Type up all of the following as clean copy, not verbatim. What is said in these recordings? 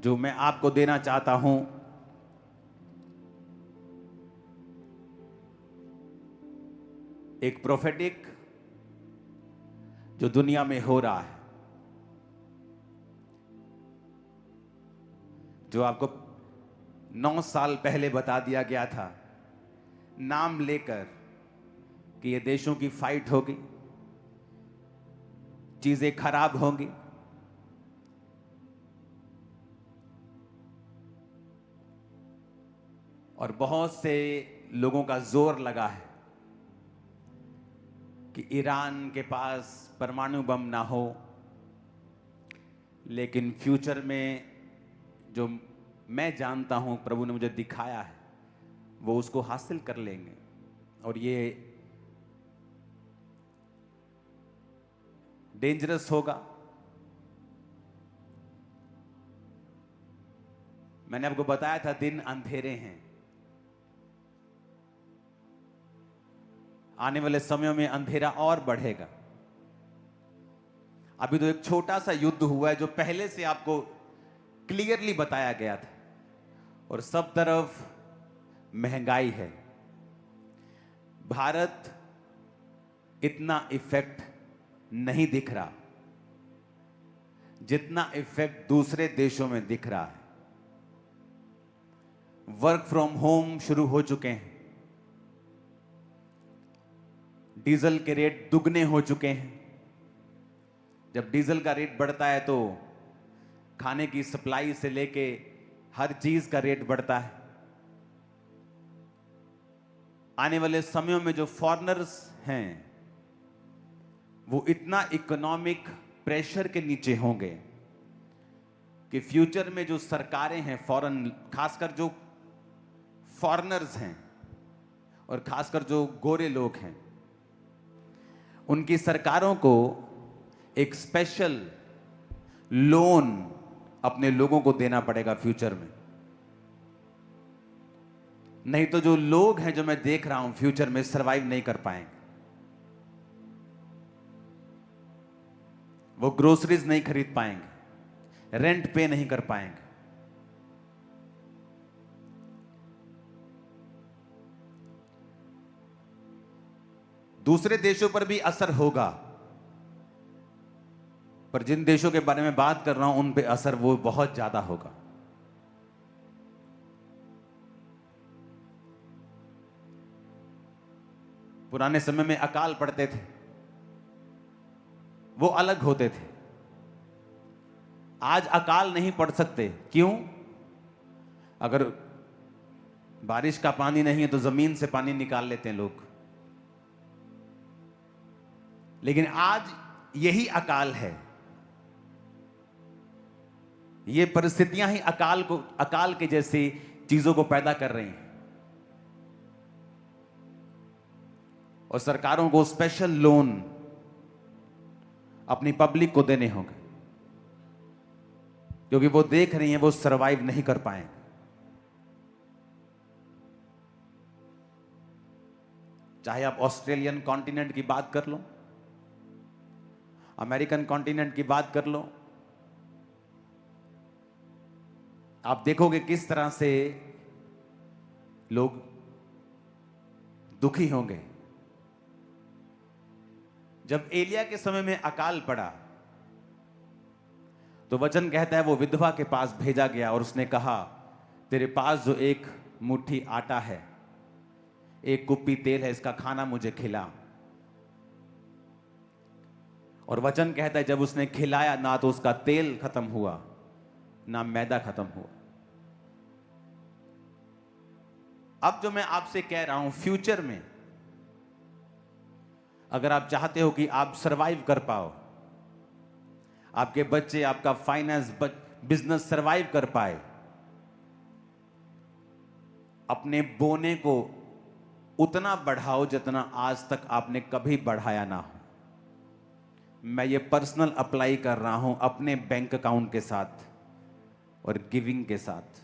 जो मैं आपको देना चाहता हूं, एक प्रोफेटिक जो दुनिया में हो रहा है, जो आपको 9 साल पहले बता दिया गया था, नाम लेकर कि ये देशों की फाइट होगी, चीजें खराब होंगी, और बहुत से लोगों का जोर लगा है कि ईरान के पास परमाणु बम ना हो, लेकिन फ्यूचर में जो मैं जानता हूं, प्रभु ने मुझे दिखाया है, वो उसको हासिल कर लेंगे। और ये डेंजरस होगा। मैंने आपको बताया था दिन अंधेरे हैं, आने वाले समयों में अंधेरा और बढ़ेगा। अभी तो एक छोटा सा युद्ध हुआ है जो पहले से आपको क्लियरली बताया गया था, और सब तरफ महंगाई है। भारत इतना इफेक्ट नहीं दिख रहा जितना इफेक्ट दूसरे देशों में दिख रहा है। वर्क फ्रॉम होम शुरू हो चुके हैं, डीजल के रेट दुगने हो चुके हैं। जब डीजल का रेट बढ़ता है तो खाने की सप्लाई से लेके हर चीज का रेट बढ़ता है। आने वाले समयों में जो फॉरेनर्स हैं वो इतना इकोनॉमिक प्रेशर के नीचे होंगे कि फ्यूचर में जो सरकारें हैं फॉरेन, खासकर जो फॉरेनर्स हैं और खासकर जो गोरे लोग हैं, उनकी सरकारों को एक स्पेशल लोन अपने लोगों को देना पड़ेगा फ्यूचर में। नहीं तो जो लोग हैं जो मैं देख रहा हूं फ्यूचर में सरवाइव नहीं कर पाएंगे। वो ग्रोसरीज नहीं खरीद पाएंगे, रेंट पे नहीं कर पाएंगे। दूसरे देशों पर भी असर होगा, पर जिन देशों के बारे में बात कर रहा हूं उन पे असर वो बहुत ज्यादा होगा। पुराने समय में अकाल पड़ते थे, वो अलग होते थे। आज अकाल नहीं पड़ सकते। क्यों? अगर बारिश का पानी नहीं है तो जमीन से पानी निकाल लेते हैं लोग। लेकिन आज यही अकाल है, ये परिस्थितियां ही अकाल के जैसी चीजों को पैदा कर रही हैं। और सरकारों को स्पेशल लोन अपनी पब्लिक को देने होंगे, क्योंकि वो देख रही हैं वो सरवाइव नहीं कर पाएंगे। चाहे आप ऑस्ट्रेलियन कॉन्टिनेंट की बात कर लो, अमेरिकन कॉन्टिनेंट की बात कर लो, आप देखोगे किस तरह से लोग दुखी होंगे। जब एलिया के समय में अकाल पड़ा तो वचन कहता है वो विधवा के पास भेजा गया और उसने कहा, तेरे पास जो एक मुट्ठी आटा है, एक कुप्पी तेल है, इसका खाना मुझे खिला। और वचन कहता है जब उसने खिलाया, ना तो उसका तेल खत्म हुआ ना मैदा खत्म हुआ। अब जो मैं आपसे कह रहा हूं, फ्यूचर में अगर आप चाहते हो कि आप सरवाइव कर पाओ, आपके बच्चे, आपका फाइनेंस, बिजनेस सरवाइव कर पाए, अपने बोने को उतना बढ़ाओ जितना आज तक आपने कभी बढ़ाया ना हो। मैं ये पर्सनल अप्लाई कर रहा हूं अपने बैंक अकाउंट के साथ और गिविंग के साथ,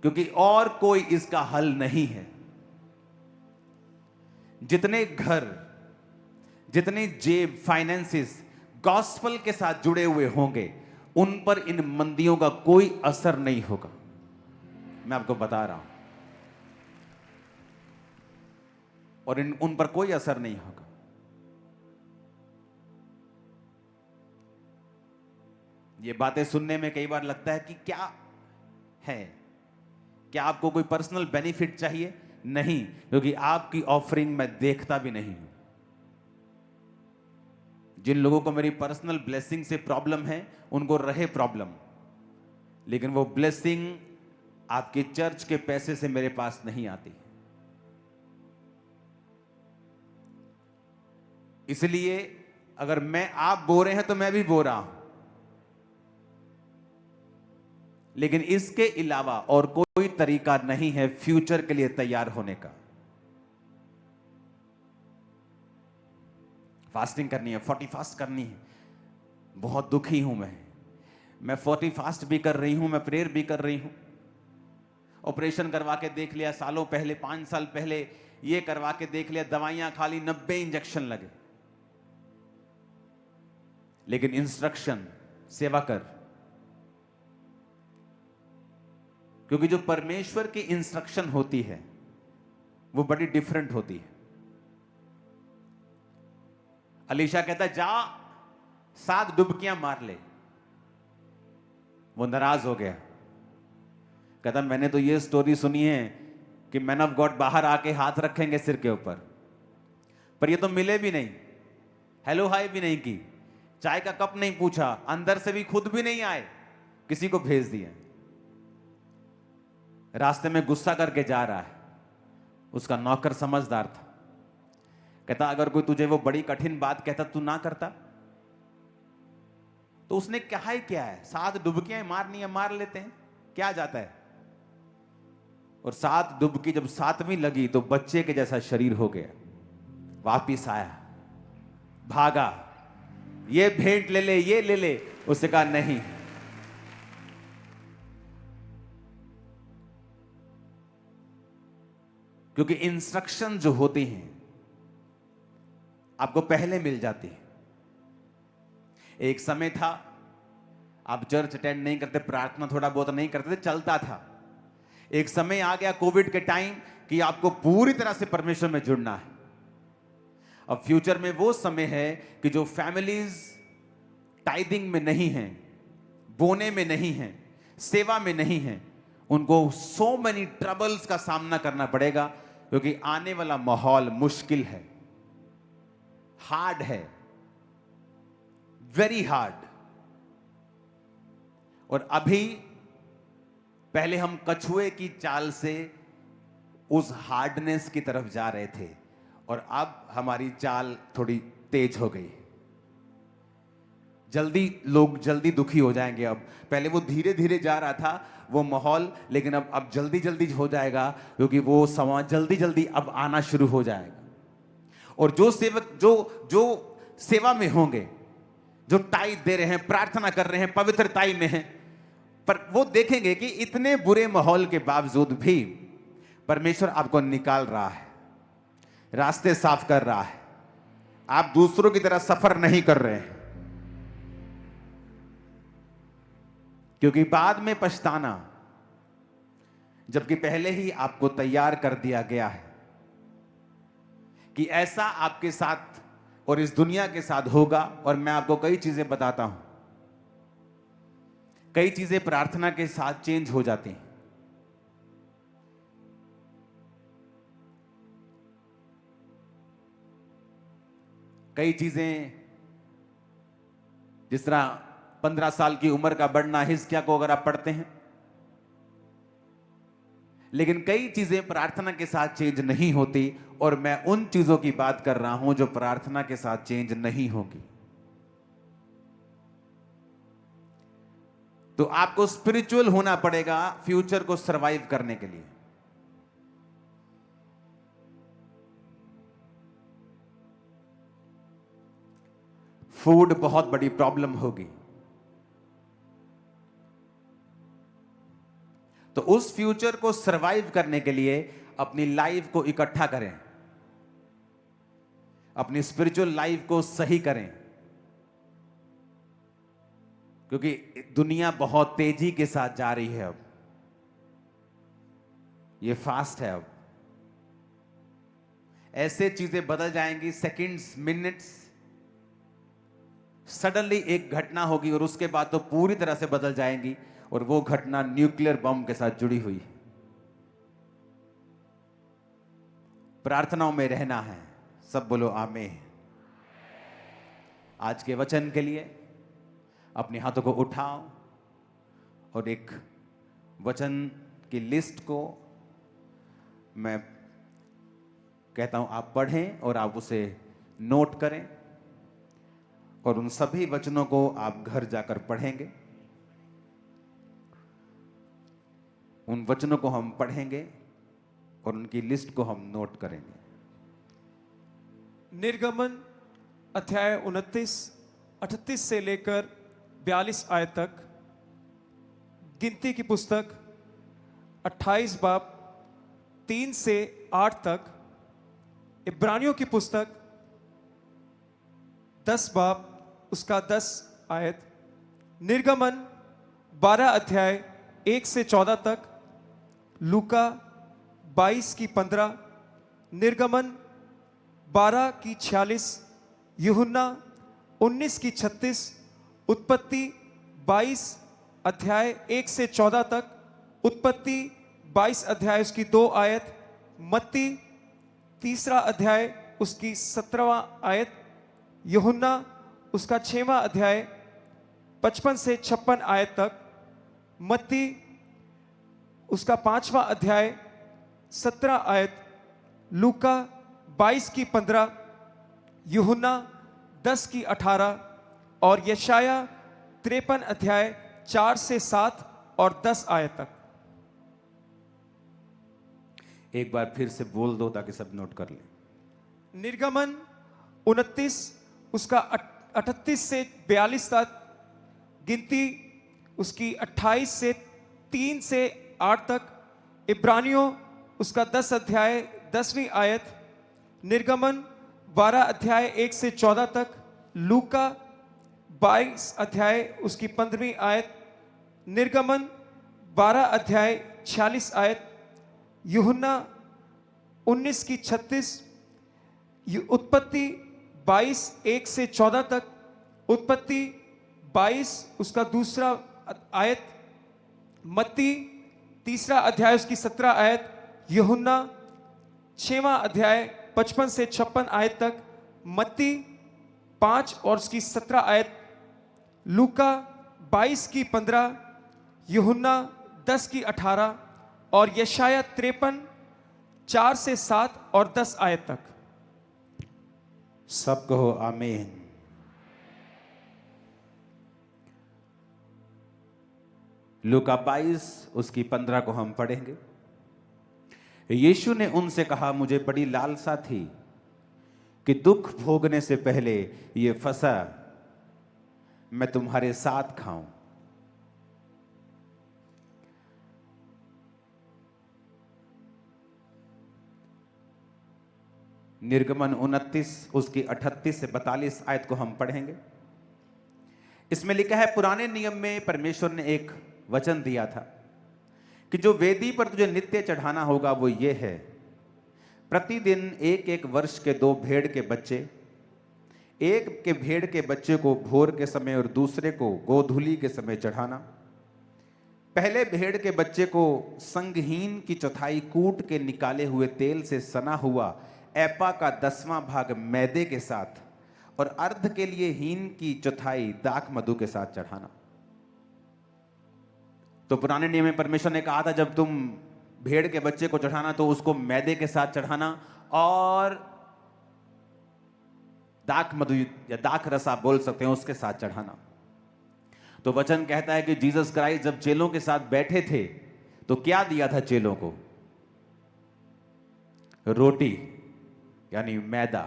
क्योंकि और कोई इसका हल नहीं है। जितने घर, जितने जेब, फाइनेंसेस गॉस्पल के साथ जुड़े हुए होंगे, उन पर इन मंदियों का कोई असर नहीं होगा। मैं आपको बता रहा हूं, और उन पर कोई असर नहीं होगा। ये बातें सुनने में कई बार लगता है कि क्या है, क्या आपको कोई पर्सनल बेनिफिट चाहिए? नहीं, क्योंकि आपकी ऑफरिंग मैं देखता भी नहीं हूं। जिन लोगों को मेरी पर्सनल ब्लेसिंग से प्रॉब्लम है, उनको रहे प्रॉब्लम, लेकिन वो ब्लेसिंग आपके चर्च के पैसे से मेरे पास नहीं आती। इसलिए अगर आप बो रहे हैं तो मैं भी बो रहा हूं, लेकिन इसके अलावा और कोई तरीका नहीं है फ्यूचर के लिए तैयार होने का। फास्टिंग करनी है, 40 फास्ट करनी है। बहुत दुखी हूं मैं 40 फास्ट भी कर रही हूं, मैं प्रेयर भी कर रही हूं। ऑपरेशन करवा के देख लिया सालों पहले, 5 साल पहले ये करवा के देख लिया, दवाइयां खा ली, 90 इंजेक्शन लगे, लेकिन इंस्ट्रक्शन सेवा कर। क्योंकि जो परमेश्वर की इंस्ट्रक्शन होती है वो बड़ी डिफरेंट होती है। अलीशा कहता जा 7 डुबकियां मार ले। वो नाराज हो गया, कहता मैंने तो ये स्टोरी सुनी है कि मैन ऑफ गॉड बाहर आके हाथ रखेंगे सिर के ऊपर, पर ये तो मिले भी नहीं, हेलो हाय भी नहीं की, चाय का कप नहीं पूछा, अंदर से भी खुद भी नहीं आए, किसी को भेज दिया। रास्ते में गुस्सा करके जा रहा है। उसका नौकर समझदार था, कहता अगर कोई तुझे वो बड़ी कठिन बात कहता तू ना करता? तो उसने कहा ही क्या है, 7 डुबकियां मारनी है, मार लेते हैं, क्या जाता है। और 7 डुबकी जब 7वीं लगी तो बच्चे के जैसा शरीर हो गया। वापिस आया, भागा, ये भेंट ले ले, ये ले ले। उसने कहा नहीं। क्योंकि इंस्ट्रक्शन जो होती हैं आपको पहले मिल जाती है। एक समय था आप चर्च अटेंड नहीं करते, प्रार्थना थोड़ा बहुत नहीं करते थे, चलता था। एक समय आ गया कोविड के टाइम कि आपको पूरी तरह से परमेश्वर में जुड़ना है। अब फ्यूचर में वो समय है कि जो फैमिलीज टाइदिंग में नहीं हैं, बोने में नहीं हैं, सेवा में नहीं हैं, उनको सो मेनी ट्रबल्स का सामना करना पड़ेगा, क्योंकि आने वाला माहौल मुश्किल है, हार्ड है, वेरी हार्ड। और अभी पहले हम कछुए की चाल से उस हार्डनेस की तरफ जा रहे थे, और अब हमारी चाल थोड़ी तेज हो गई। लोग जल्दी दुखी हो जाएंगे। अब पहले वो धीरे धीरे जा रहा था वो माहौल, लेकिन अब जल्दी जल्दी हो जाएगा, क्योंकि वो समय जल्दी जल्दी अब आना शुरू हो जाएगा। और जो सेवक जो सेवा में होंगे, जो टाइट दे रहे हैं, प्रार्थना कर रहे हैं, पवित्रताई में हैं, पर वो देखेंगे कि इतने बुरे माहौल के बावजूद भी परमेश्वर आपको निकाल रहा है, रास्ते साफ कर रहा है। आप दूसरों की तरह सफर नहीं कर रहे हैं, क्योंकि बाद में पछताना, जबकि पहले ही आपको तैयार कर दिया गया है कि ऐसा आपके साथ और इस दुनिया के साथ होगा। और मैं आपको कई चीजें बताता हूं, कई चीजें प्रार्थना के साथ चेंज हो जाती हैं। कई चीजें, जिस तरह 15 साल की उम्र का बढ़ना, हिजकिया को अगर आप पढ़ते हैं, लेकिन कई चीजें प्रार्थना के साथ चेंज नहीं होती। और मैं उन चीजों की बात कर रहा हूं जो प्रार्थना के साथ चेंज नहीं होगी। तो आपको स्पिरिचुअल होना पड़ेगा फ्यूचर को सरवाइव करने के लिए। फूड बहुत बड़ी प्रॉब्लम होगी, तो उस फ्यूचर को सरवाइव करने के लिए अपनी लाइफ को इकट्ठा करें, अपनी स्पिरिचुअल लाइफ को सही करें। क्योंकि दुनिया बहुत तेजी के साथ जा रही है। अब ये फास्ट है। अब ऐसे चीजें बदल जाएंगी, सेकंड्स, मिनट्स, सडनली एक घटना होगी और उसके बाद तो पूरी तरह से बदल जाएंगी, और वो घटना न्यूक्लियर बम के साथ जुड़ी हुई। प्रार्थनाओं में रहना है। सब बोलो आमीन। आज के वचन के लिए अपने हाथों को उठाओ और एक वचन की लिस्ट को मैं कहता हूं आप पढ़ें और आप उसे नोट करें, और उन सभी वचनों को आप घर जाकर पढ़ेंगे। उन वचनों को हम पढ़ेंगे और उनकी लिस्ट को हम नोट करेंगे। निर्गमन अध्याय 29, 38 से लेकर 42 आयत तक, गिनती की पुस्तक 28 बाब 3 से 8 तक, इब्रानियों की पुस्तक 10 बाब उसका 10 आयत, निर्गमन 12 अध्याय 1 से 14 तक, लूका 22 की 15, निर्गमन 12 की 46, यूहन्ना 19 की 36, उत्पत्ति 22 अध्याय 1 से 14 तक, उत्पत्ति 22 अध्याय उसकी 2 आयत, मत्ती 3 अध्याय उसकी 17वां आयत, यूहन्ना उसका 6वां अध्याय 55 से 56 आयत तक, मत्ती उसका 5वां अध्याय 17 आयत, लूका 22 की 15, यूहन्ना 10 की 18 और यशाया 53 अध्याय 4 से 7 और 10 आयत तक। एक बार फिर से बोल दो ताकि सब नोट कर लें। निर्गमन 29 उसका 38 से 42 तक, गिनती उसकी 28 से 3 से 8 तक, इब्रानियों उसका 10 अध्याय 10वीं आयत, निर्गमन 12 अध्याय 1 से 14 तक, लूका 22 अध्याय उसकी 15वीं आयत, निर्गमन 12 अध्याय 46 आयत, यूहन्ना 19 की 36, उत्पत्ति 22 1 से 14 तक, उत्पत्ति 22 उसका 2 आयत, मत्ती 3 अध्याय उसकी 17 आयत, यूहन्ना 6वां अध्याय 55 से 56 आयत तक, मत्ती 5 और उसकी 17 आयत, लूका 22 की 15, यूहन्ना 10 की 18 और यशाया 53 4 से 7 और 10 आयत तक। सब कहो आमीन। लूका 22 उसकी 15 को हम पढ़ेंगे। यीशु ने उनसे कहा, मुझे बड़ी लालसा थी कि दुख भोगने से पहले ये फसह मैं तुम्हारे साथ खाऊं। निर्गमन 29 उसकी 38 से 42 आयत को हम पढ़ेंगे। इसमें लिखा है, पुराने नियम में परमेश्वर ने एक वचन दिया था कि जो वेदी पर तुझे नित्य चढ़ाना होगा वो ये है, प्रतिदिन एक एक वर्ष के 2 भेड़ के बच्चे, एक के भेड़ के बच्चे को भोर के समय और दूसरे को गोधूली के समय चढ़ाना। पहले भेड़ के बच्चे को संगहीन की चौथाई कूट के निकाले हुए तेल से सना हुआ एपा का 10वां भाग मैदे के साथ और अर्ध के लिए हीन की चौथाई दाख मधु के साथ चढ़ाना। तो पुराने नियम में परमेश्वर ने कहा था, जब तुम भेड़ के बच्चे को चढ़ाना तो उसको मैदे के साथ चढ़ाना और दाख मधु या दाख रस आप बोल सकते हैं उसके साथ चढ़ाना। तो वचन कहता है कि जीसस क्राइस्ट जब चेलों के साथ बैठे थे तो क्या दिया था चेलों को? रोटी यानी मैदा,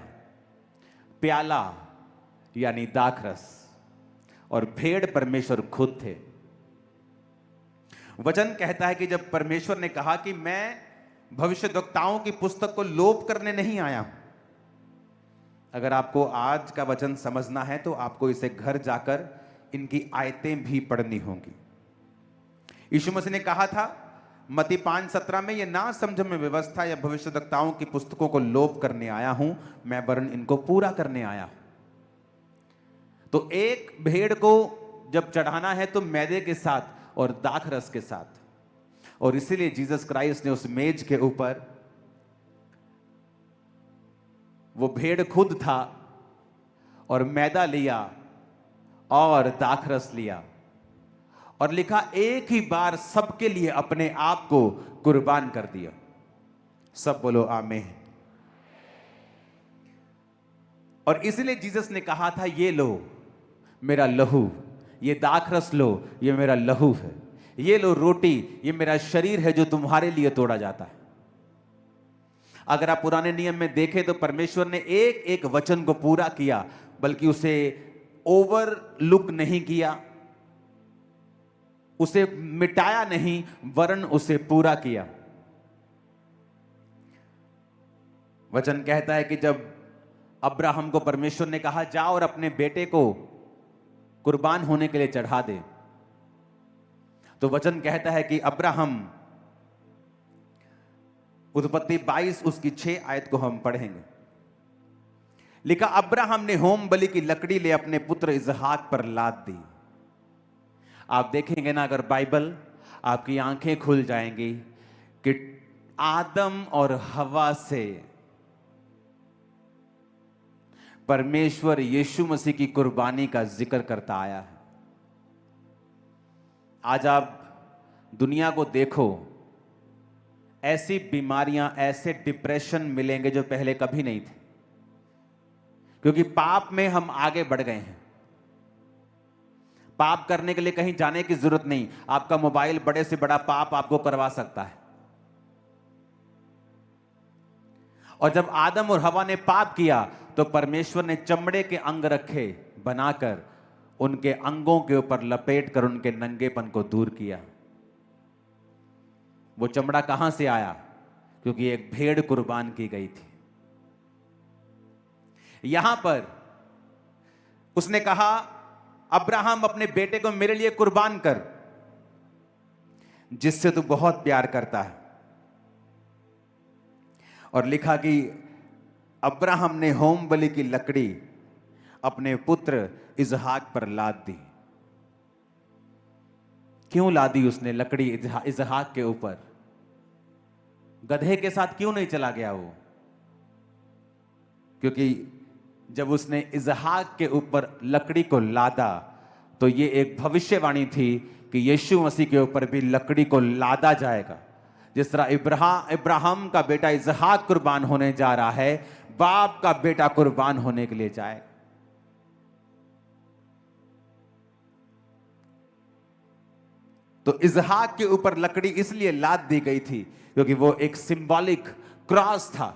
प्याला यानी दाखरस, और भेड़ परमेश्वर खुद थे। वचन कहता है कि जब परमेश्वर ने कहा कि मैं भविष्यद्वक्ताओं की पुस्तक को लोप करने नहीं आया हूं। अगर आपको आज का वचन समझना है तो आपको इसे घर जाकर इनकी आयतें भी पढ़नी होंगी। यीशु मसीह ने कहा था मत्ती 5:17 में, ये ना समझ में व्यवस्था या भविष्यद्वक्ताओं की पुस्तकों को लोप करने आया हूं, मैं वरन इनको पूरा करने आया हूं। तो एक भेड़ को जब चढ़ाना है तो मैदे के साथ और दाखरस के साथ, और इसीलिए जीसस क्राइस्ट ने उस मेज के ऊपर, वो भेड़ खुद था और मैदा लिया और दाखरस लिया और लिखा एक ही बार सबके लिए अपने आप को कुर्बान कर दिया। सब बोलो आमीन। और इसलिए जीसस ने कहा था ये लो मेरा लहू, ये दाखरस लो ये मेरा लहू है, ये लो रोटी ये मेरा शरीर है जो तुम्हारे लिए तोड़ा जाता है। अगर आप पुराने नियम में देखें तो परमेश्वर ने एक एक वचन को पूरा किया, बल्कि उसे ओवरलुक नहीं किया, उसे मिटाया नहीं, वरन उसे पूरा किया। वचन कहता है कि जब अब्राहम को परमेश्वर ने कहा जा और अपने बेटे को कुर्बान होने के लिए चढ़ा दे, तो वचन कहता है कि अब्राहम, उत्पत्ति 22 उसकी 6 आयत को हम पढ़ेंगे। लिखा अब्राहम ने होम बलि की लकड़ी ले अपने पुत्र इसहाक पर लाद दी। आप देखेंगे ना अगर बाइबल, आपकी आंखें खुल जाएंगी कि आदम और हवा से परमेश्वर यीशु मसीह की कुर्बानी का जिक्र करता आया है। आज आप दुनिया को देखो, ऐसी बीमारियां, ऐसे डिप्रेशन मिलेंगे जो पहले कभी नहीं थे, क्योंकि पाप में हम आगे बढ़ गए हैं। पाप करने के लिए कहीं जाने की जरूरत नहीं, आपका मोबाइल बड़े से बड़ा पाप आपको करवा सकता है। और जब आदम और हवा ने पाप किया तो परमेश्वर ने चमड़े के अंग रखे बनाकर, उनके अंगों के ऊपर लपेट कर उनके नंगेपन को दूर किया। वो चमड़ा कहां से आया? क्योंकि एक भेड़ कुर्बान की गई थी। यहां पर उसने कहा अब्राहम अपने बेटे को मेरे लिए कुर्बान कर, जिससे तू बहुत प्यार करता है। और लिखा कि अब्राहम ने होम बलि की लकड़ी अपने पुत्र इसहाक पर लाद दी। क्यों लादी उसने लकड़ी इसहाक के ऊपर? गधे के साथ क्यों नहीं चला गया वो? क्योंकि जब उसने इसहाक के ऊपर लकड़ी को लादा तो ये एक भविष्यवाणी थी कि यीशु मसीह के ऊपर भी लकड़ी को लादा जाएगा। जिस तरह इब्राहिम का बेटा इसहाक कुर्बान होने जा रहा है, बाप का बेटा कुर्बान होने के लिए जाएगा। तो इसहाक के ऊपर लकड़ी इसलिए लाद दी गई थी क्योंकि वो एक सिंबॉलिक क्रॉस था,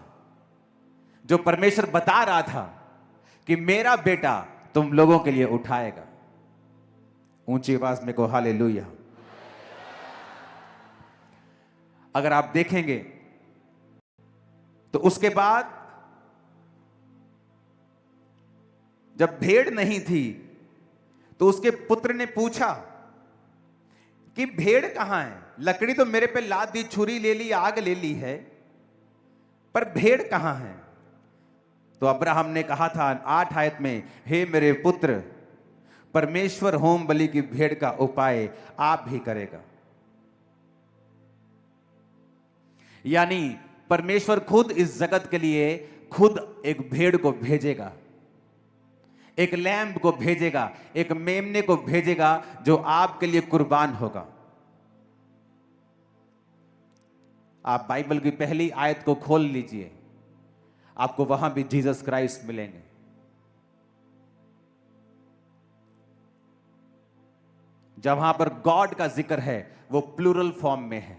जो परमेश्वर बता रहा था कि मेरा बेटा तुम लोगों के लिए उठाएगा। ऊंची आवाज में को हालेलुया। अगर आप देखेंगे तो उसके बाद जब भेड़ नहीं थी तो उसके पुत्र ने पूछा कि भेड़ कहां है? लकड़ी तो मेरे पे लाद दी, छुरी ले ली, आग ले ली है, पर भेड़ कहां है? तो अब्राहम ने कहा था 8 आयत में, हे मेरे पुत्र, परमेश्वर होम बलि की भेड़ का उपाय आप भी करेगा। यानी परमेश्वर खुद इस जगत के लिए खुद एक भेड़ को भेजेगा, एक लैम्ब को भेजेगा, एक मेमने को भेजेगा जो आपके लिए कुर्बान होगा। आप बाइबल की पहली आयत को खोल लीजिए, आपको वहां भी जीसस क्राइस्ट मिलेंगे। जहां पर गॉड का जिक्र है वो प्लूरल फॉर्म में है,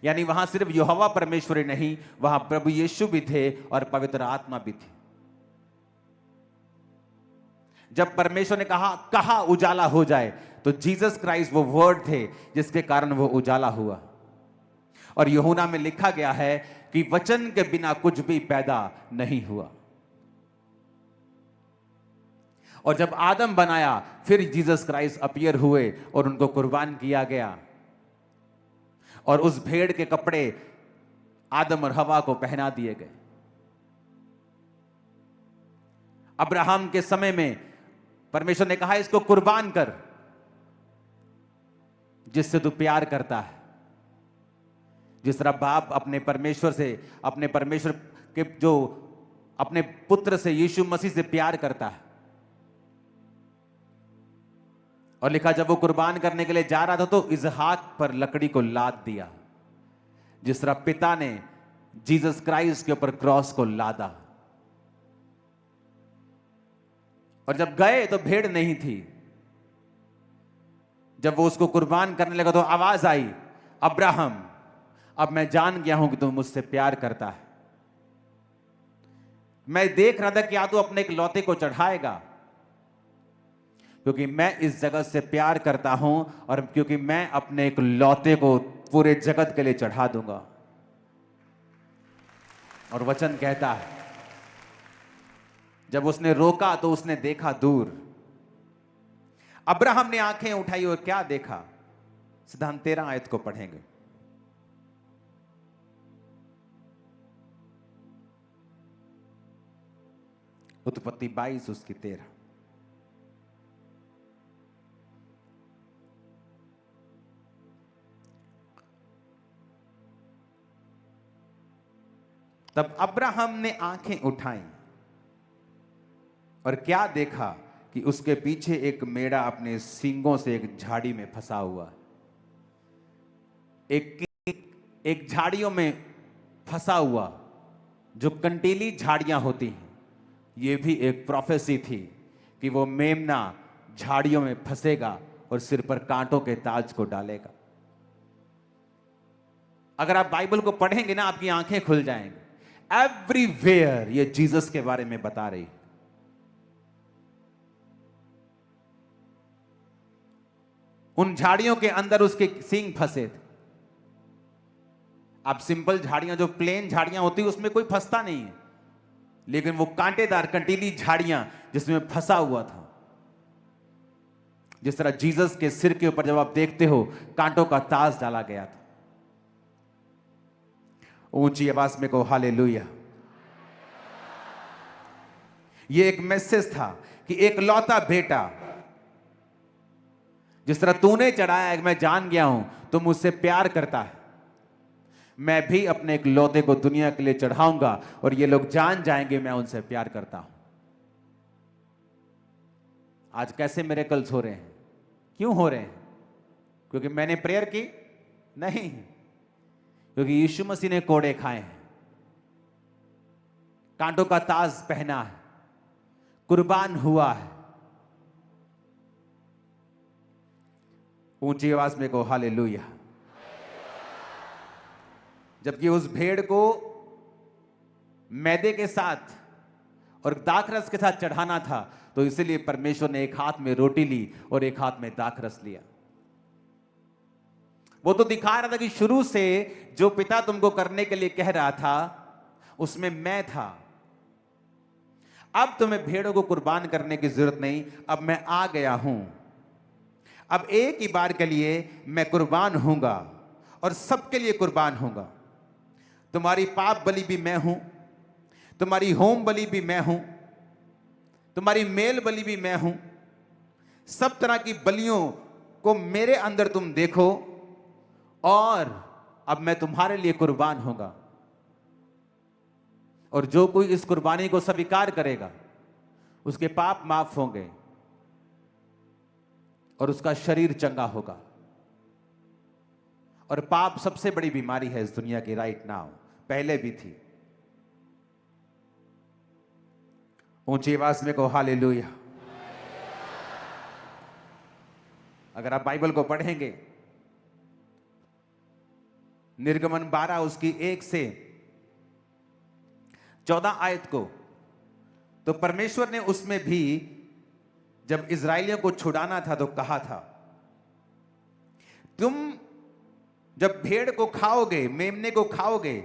यानी वहां सिर्फ यहोवा परमेश्वर ही नहीं, वहां प्रभु यीशु भी थे और पवित्र आत्मा भी थी। जब परमेश्वर ने कहा उजाला हो जाए, तो जीसस क्राइस्ट वो वर्ड थे जिसके कारण वो उजाला हुआ। और यूहन्ना में लिखा गया है कि वचन के बिना कुछ भी पैदा नहीं हुआ। और जब आदम बनाया फिर जीसस क्राइस्ट अपीयर हुए और उनको कुर्बान किया गया और उस भेड़ के कपड़े आदम और हवा को पहना दिए गए। अब्राहम के समय में परमेश्वर ने कहा इसको कुर्बान कर जिससे तू प्यार करता है। जिस तरह बाप अपने परमेश्वर से, अपने परमेश्वर के जो अपने पुत्र से यीशु मसीह से प्यार करता है। और लिखा जब वो कुर्बान करने के लिए जा रहा था तो इसहाक पर लकड़ी को लाद दिया, जिस तरह पिता ने जीसस क्राइस्ट के ऊपर क्रॉस को लादा। और जब गए तो भेड़ नहीं थी। जब वो उसको कुर्बान करने लगा तो आवाज आई, अब्राहम अब मैं जान गया हूं कि तू मुझसे प्यार करता है। मैं देख रहा था कि या तू अपने एक लौते को चढ़ाएगा, क्योंकि मैं इस जगत से प्यार करता हूं और क्योंकि मैं अपने एक लौते को पूरे जगत के लिए चढ़ा दूंगा। और वचन कहता है जब उसने रोका तो उसने देखा दूर। अब्राहम ने आंखें उठाई और क्या देखा? सीधा हम 13 आयत को पढ़ेंगे। उत्पत्ति 22 उसकी 13। तब अब्राहम ने आंखें उठाई और क्या देखा कि उसके पीछे एक मेढ़ा अपने सींगों से एक झाड़ी में फंसा हुआ। एक झाड़ियों में फंसा हुआ, जो कंटीली झाड़ियां होती हैं। यह भी एक प्रोफेसी थी कि वो मेमना झाड़ियों में फंसेगा और सिर पर कांटों के ताज को डालेगा। अगर आप बाइबल को पढ़ेंगे ना, आपकी आंखें खुल जाएंगी। एवरीवेयर ये जीसस के बारे में बता रही। उन झाड़ियों के अंदर उसके सींग फंसे थे। आप सिंपल झाड़ियां, जो प्लेन झाड़ियां होती है, उसमें कोई फंसता नहीं है, लेकिन वो कांटेदार कंटीली झाड़ियां जिसमें फंसा हुआ था। जिस तरह जीसस के सिर के ऊपर जब आप देखते हो कांटों का ताज डाला गया था। ऊंची आवाज में कहो हालेलुया। ये एक मैसेज था कि एक लौता बेटा, जिस तरह तूने चढ़ाया है, मैं जान गया हूं तो मुझसे प्यार करता है, मैं भी अपने एक लौते को दुनिया के लिए चढ़ाऊंगा और ये लोग जान जाएंगे मैं उनसे प्यार करता हूं। आज कैसे मिरेकल्स हो रहे हैं? क्यों हो रहे हैं? क्योंकि मैंने प्रेयर की? नहीं, क्योंकि यीशु मसीह ने कोड़े खाए हैं, कांटों का ताज पहना है, कुर्बान हुआ है। ऊंची आवाज में कहो हालेलुया। जबकि उस भेड़ को मैदे के साथ और दाखरस के साथ चढ़ाना था, तो इसलिए परमेश्वर ने एक हाथ में रोटी ली और एक हाथ में दाखरस लिया। वो तो दिखा रहा था कि शुरू से जो पिता तुमको करने के लिए कह रहा था उसमें मैं था। अब तुम्हें भेड़ों को कुर्बान करने की जरूरत नहीं, अब मैं आ गया हूं। अब एक ही बार के लिए मैं कुर्बान होऊंगा और सबके लिए कुर्बान होऊंगा। तुम्हारी पाप बलि भी मैं हूं, तुम्हारी होम बलि भी मैं हूं, तुम्हारी मेल बलि भी मैं हूं। सब तरह की बलियों को मेरे अंदर तुम देखो और अब मैं तुम्हारे लिए कुर्बान होगा। और जो कोई इस कुर्बानी को स्वीकार करेगा उसके पाप माफ होंगे और उसका शरीर चंगा होगा। और पाप सबसे बड़ी बीमारी है इस दुनिया की राइट नाउ, पहले भी थी। ऊंची आवाज में कहो हालेलुया। अगर आप बाइबल को पढ़ेंगे, निर्गमन 12 उसकी 1 से 14 आयत को, तो परमेश्वर ने उसमें भी जब इजरायलियों को छुड़ाना था तो कहा था, तुम जब भेड़ को खाओगे, मेमने को खाओगे,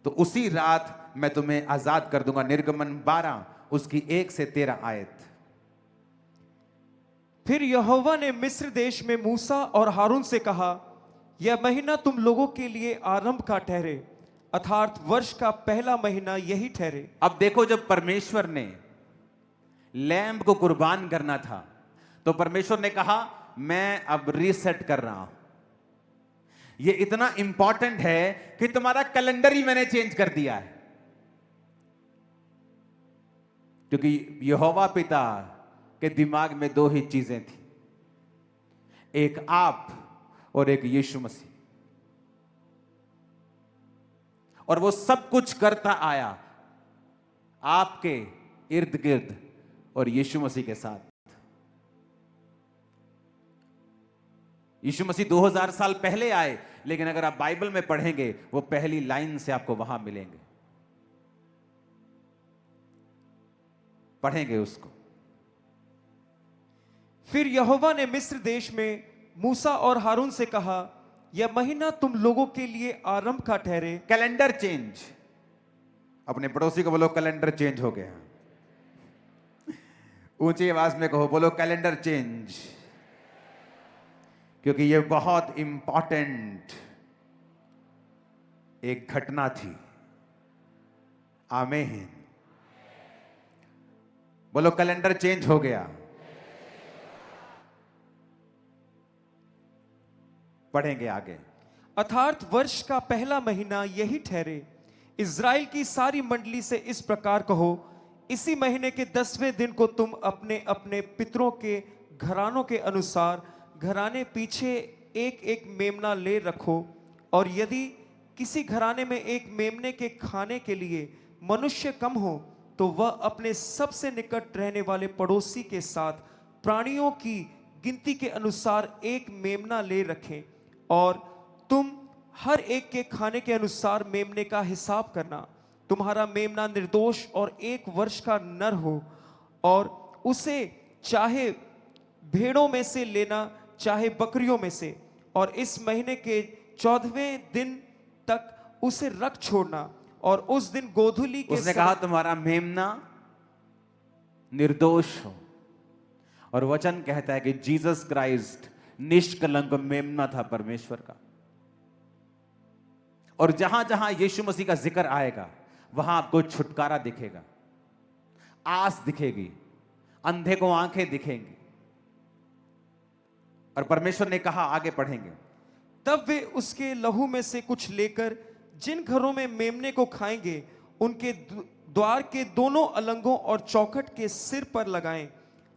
तो उसी रात मैं तुम्हें आजाद कर दूंगा। निर्गमन 12 उसकी 1 से 13 आयत। फिर यहोवा ने मिस्र देश में मूसा और हारून से कहा, यह महीना तुम लोगों के लिए आरंभ का ठहरे, अर्थात वर्ष का पहला महीना यही ठहरे। अब देखो, जब परमेश्वर ने लैम्ब को कुर्बान करना था तो परमेश्वर ने कहा मैं अब रीसेट कर रहा हूं। यह इतना इंपॉर्टेंट है कि तुम्हारा कैलेंडर ही मैंने चेंज कर दिया है, क्योंकि यहोवा पिता के दिमाग में 2 ही चीजें थी, एक आप और एक यीशु मसीह। और वो सब कुछ करता आया आपके इर्द गिर्द और यीशु मसीह के साथ। यीशु मसीह 2000 साल पहले आए, लेकिन अगर आप बाइबल में पढ़ेंगे वो पहली लाइन से आपको वहां मिलेंगे, पढ़ेंगे उसको। फिर यहोवा ने मिस्र देश में मूसा और हारून से कहा, यह महीना तुम लोगों के लिए आरंभ का ठहरे। Calendar change. अपने पड़ोसी को बोलो कैलेंडर चेंज हो गया। ऊंची आवाज में कहो, बोलो कैलेंडर चेंज, क्योंकि यह बहुत इंपॉर्टेंट एक घटना थी। आमीन। बोलो कैलेंडर चेंज हो गया। पढ़ेंगे आगे। अर्थात वर्ष का पहला महीना यही ठहरे। इज़राइल की सारी मंडली से इस प्रकार कहो, इसी महीने के 10वें दिन को तुम अपने अपने पितरों के घरानों के अनुसार घराने पीछे एक एक मेमना ले रखो। और यदि किसी घराने में एक मेमने के खाने के लिए मनुष्य कम हो, तो वह अपने सबसे निकट रहने वाले पड़ोसी के साथ प्राणियों की गिनती के अनुसार एक मेमना ले रखें। और तुम हर एक के खाने के अनुसार मेमने का हिसाब करना। तुम्हारा मेमना निर्दोष और 1 वर्ष का नर हो, और उसे चाहे भेड़ों में से लेना चाहे बकरियों में से, और इस महीने के 14वें दिन तक उसे रख छोड़ना। और उस दिन गोधूली के उसने कहा तुम्हारा मेमना निर्दोष हो। और वचन कहता है कि जीसस क्राइस्ट निष्कलंक मेमना था परमेश्वर का। और जहां जहां यीशु मसीह का जिक्र आएगा वहां आपको छुटकारा दिखेगा, आस दिखेगी, अंधे को आंखें दिखेंगी। और परमेश्वर ने कहा, आगे पढ़ेंगे, तब वे उसके लहू में से कुछ लेकर जिन घरों में मेमने को खाएंगे उनके द्वार के दोनों अलंगों और चौखट के सिर पर लगाएं।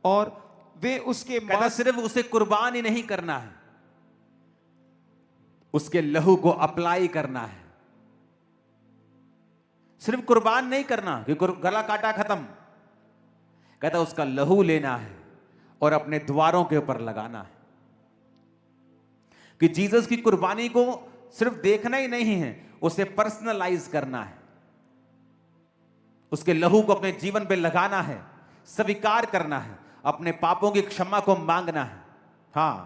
और वे उसके कहता सिर्फ उसे कुर्बान ही नहीं करना है, उसके लहू को अप्लाई करना है। सिर्फ कुर्बान नहीं करना कि गला काटा खत्म। कहता उसका लहू लेना है और अपने द्वारों के ऊपर लगाना है। कि जीसस की कुर्बानी को सिर्फ देखना ही नहीं है, उसे पर्सनलाइज करना है। उसके लहू को अपने जीवन पे लगाना है, स्वीकार करना है, अपने पापों की क्षमा को मांगना है। हां।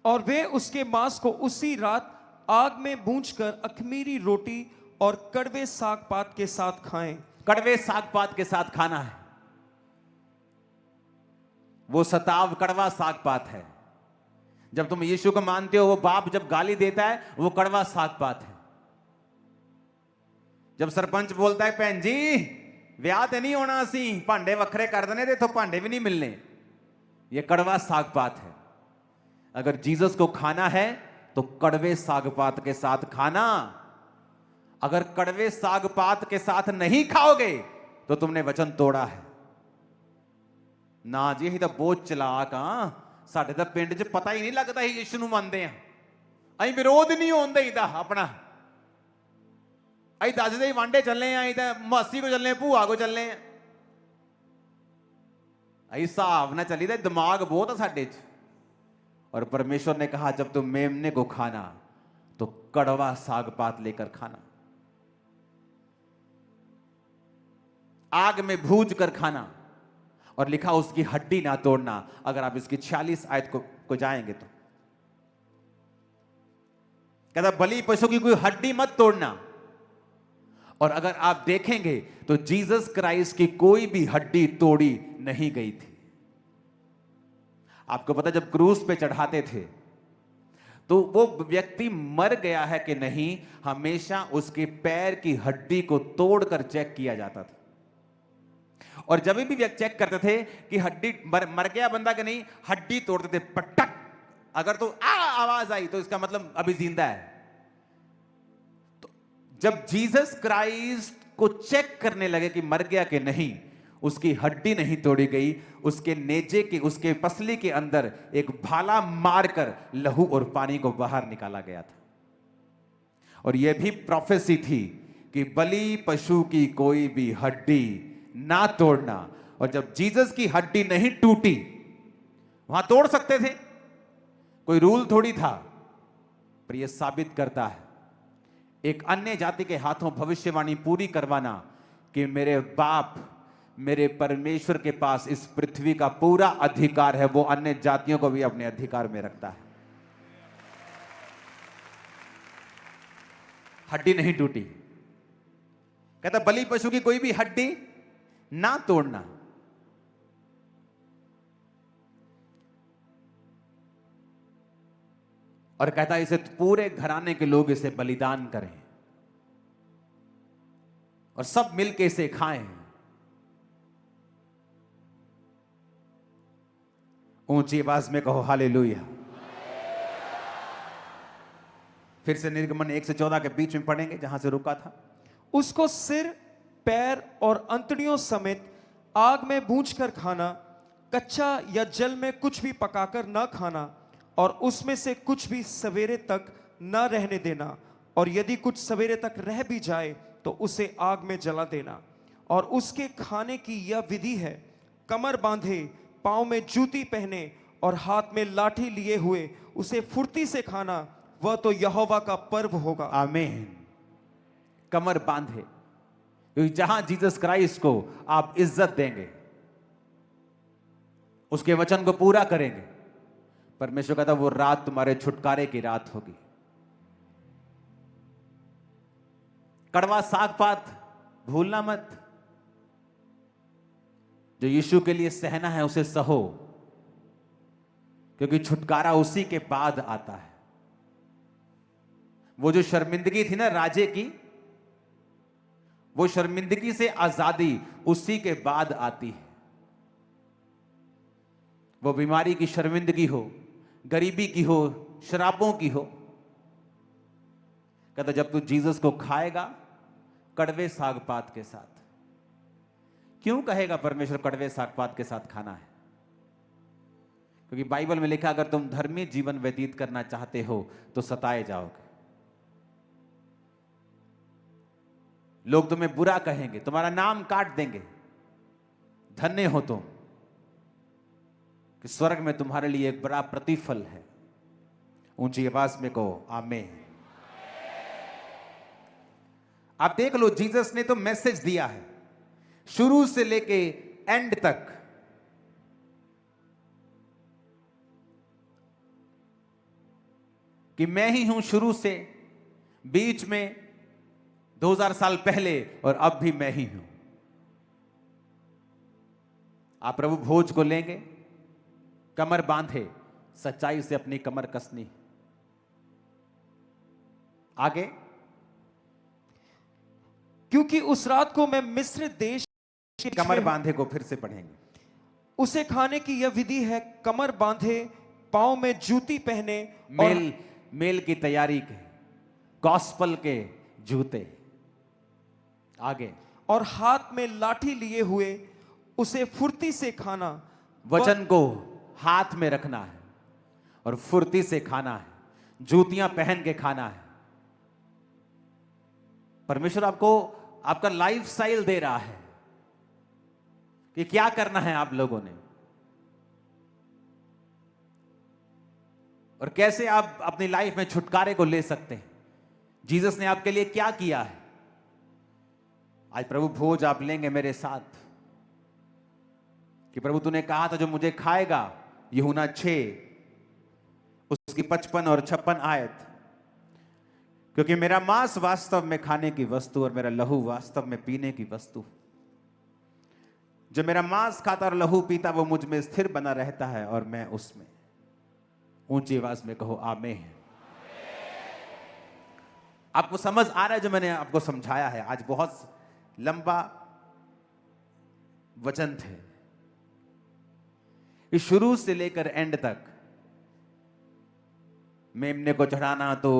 और वे उसके मांस को उसी रात आग में भूंजकर अखमीरी रोटी और कड़वे साग पात के साथ खाएं। कड़वे साग पात के साथ खाना है। वो सताव कड़वा साग पात है। जब तुम यीशु को मानते हो, वो बाप जब गाली देता है वो कड़वा साग पात है। जब सरपंच बोलता है भैन जी ਵਿਆਹ ਤੇ नहीं होना, ਅਸੀਂ ਭਾਂਡੇ ਵੱਖਰੇ कर देने, तो भांडे भी नहीं मिलने, ये कड़वा साग पात है। अगर जीसस को खाना है तो कड़वे साग पात के साथ खाना। अगर कड़वे साग पात के साथ नहीं खाओगे तो तुमने वचन तोड़ा है ना जी। ਅਸੀਂ ਤਾਂ ਬਹੁਤ ਚਲਾਕ ਆ, ਸਾਡੇ ਤਾਂ ਪਿੰਡ 'ਚ ਪਤਾ ਹੀ ਨਹੀਂ ਲੱਗਦਾ ਅਸੀਂ ਯਿਸੂ ਨੂੰ ਮੰਨਦੇ ਆ। ਅਸੀਂ ਵਿਰੋਧ ਨਹੀਂ ਹੋਣ ਦੇਈਦਾ ਆਪਣਾ। ਅਸੀਂ ਦੱਸਦੇ ਹੀ ਵਾਂਡੇ ਚੱਲੇ ਆ, ਅਸੀਂ ਤਾਂ ਮਾਸੀ ਕੋ ਚੱਲੇ, ਭੂਆ ਕੋ ਚੱਲੇ ਆ। ਅਸੀਂ ਹਿਸਾਬ ਨਾਲ ਚੱਲੀਦਾ, ਦਿਮਾਗ ਬਹੁਤ ਆ ਸਾਡੇ 'ਚ। और परमेश्वर ने कहा जब तुम मेमने को खाना तो कड़वा साग पात लेकर खाना, आग में भूज कर खाना। और लिखा उसकी हड्डी ना तोड़ना। अगर आप इसकी 46 आयत को जाएंगे तो कहता बलि पशु की कोई हड्डी मत तोड़ना और अगर आप देखेंगे तो जीसस क्राइस्ट की कोई भी हड्डी तोड़ी नहीं गई थी। आपको पता, जब क्रूस पे चढ़ाते थे तो वो व्यक्ति मर गया है कि नहीं, हमेशा उसके पैर की हड्डी को तोड़कर चेक किया जाता था। और जब भी व्यक्ति चेक करते थे कि हड्डी मर गया बंदा कि नहीं, हड्डी तोड़ते थे पटक। अगर तो आवाज आई तो इसका मतलब अभी जिंदा है। तो जब जीसस क्राइस्ट को चेक करने लगे कि मर गया कि नहीं, उसकी हड्डी नहीं तोड़ी गई, उसके नेजे के, उसके पसली के अंदर एक भाला मारकर लहू और पानी को बाहर निकाला गया था। और यह भी प्रोफेसी थी कि बलि पशु की कोई भी हड्डी ना तोड़ना। और जब जीसस की हड्डी नहीं टूटी, वहां तोड़ सकते थे, कोई रूल थोड़ी था, पर यह साबित करता है एक अन्य जाति के हाथों भविष्यवाणी पूरी करवाना कि मेरे बाप, मेरे परमेश्वर के पास इस पृथ्वी का पूरा अधिकार है, वो अन्य जातियों को भी अपने अधिकार में रखता है। हड्डी नहीं टूटी, कहता बलि पशु की कोई भी हड्डी ना तोड़ना। और कहता इसे पूरे घराने के लोग इसे बलिदान करें और सब मिलके इसे खाएं। ऊंची आवाज में कहो हालेलुया। फिर से निर्गमन 1 से 14 के बीच में पढ़ेंगे जहां से रुका था। उसको सिर, पैर और अंतड़ियों समेत आग में भूंजकर खाना, कच्चा या जल में कुछ भी पकाकर न खाना, और उसमें से कुछ भी सवेरे तक न रहने देना, और यदि कुछ सवेरे तक रह भी जाए तो उसे आग में जला देना। और उसके खाने की यह विधि है, कमर बांधे, पांव में जूती पहने और हाथ में लाठी लिए हुए उसे फुर्ती से खाना, वह तो यहोवा का पर्व होगा। आमीन। कमर बांधे, क्योंकि जहां जीसस क्राइस्ट को आप इज्जत देंगे, उसके वचन को पूरा करेंगे, परमेश्वर कहता वो रात तुम्हारे छुटकारे की रात होगी। कड़वा साग पात भूलना मत। जो यीशु के लिए सहना है उसे सहो, क्योंकि छुटकारा उसी के बाद आता है। वो जो शर्मिंदगी थी ना राजे की, वो शर्मिंदगी से आजादी उसी के बाद आती है। वो बीमारी की शर्मिंदगी हो, गरीबी की हो, शराबों की हो, कहता जब तू जीसस को खाएगा कड़वे साग पात के साथ। क्यों कहेगा परमेश्वर कड़वे साग पात के साथ खाना है? क्योंकि बाइबल में लिखा अगर तुम धर्मी जीवन व्यतीत करना चाहते हो तो सताए जाओगे। लोग तुम्हें बुरा कहेंगे, तुम्हारा नाम काट देंगे। धन्य हो तुम कि स्वर्ग में तुम्हारे लिए एक बड़ा प्रतिफल है। ऊंची आवाज में कहो आमीन। आप देख लो, जीसस ने तो मैसेज दिया है शुरू से लेके एंड तक। कि मैं ही हूं शुरू से, बीच में, 2000 साल पहले और अब भी मैं ही हूं। आप प्रभु भोज को लेंगे, कमर बांधे, सच्चाई से अपनी कमर कसनी। आगे, क्योंकि उस रात को मैं मिस्र देश कमर बांधे को फिर से पढ़ेंगे। उसे खाने की यह विधि है, कमर बांधे, पांव में जूती पहने, मेल की तैयारी के, गॉस्पल के जूते। आगे, और हाथ में लाठी लिए हुए उसे फुर्ती से खाना। वचन को हाथ में रखना है और फुर्ती से खाना है, जूतियां पहन के खाना है। परमेश्वर आपको आपका लाइफस्टाइल दे रहा है कि क्या करना है आप लोगों ने, और कैसे आप अपनी लाइफ में छुटकारे को ले सकते हैं। जीसस ने आपके लिए क्या किया है। आज प्रभु भोज आप लेंगे मेरे साथ कि प्रभु तूने कहा था जो मुझे खाएगा, यूहन्ना 6 उसकी 55 और 56 आयत, क्योंकि मेरा मांस वास्तव में खाने की वस्तु और मेरा लहू वास्तव में पीने की वस्तु। जो मेरा मांस खाता और लहू पीता वो मुझ में स्थिर बना रहता है और मैं उसमें। ऊंची आवाज में कहो आमीन। आपको समझ आ रहा है जो मैंने आपको समझाया है? आज बहुत लंबा वचन थे, इस शुरू से लेकर एंड तक। मेमने को चढ़ाना तो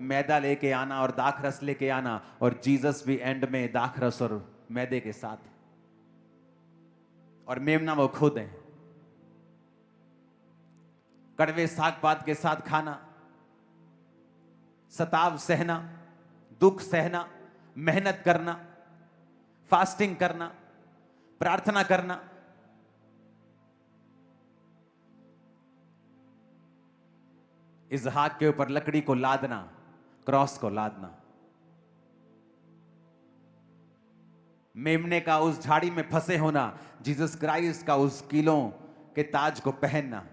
मैदा लेके आना और दाखरस लेके आना, और जीसस भी एंड में दाखरस और मैदे के साथ, और मेमना वो खुद है। कड़वे साग पात के साथ खाना, सताव सहना, दुख सहना, मेहनत करना, फास्टिंग करना, प्रार्थना करना। इसहाक के ऊपर लकड़ी को लादना, क्रॉस को लादना। मेमने का उस झाड़ी में फंसे होना, जीसस क्राइस्ट का उस कीलों के ताज को पहनना।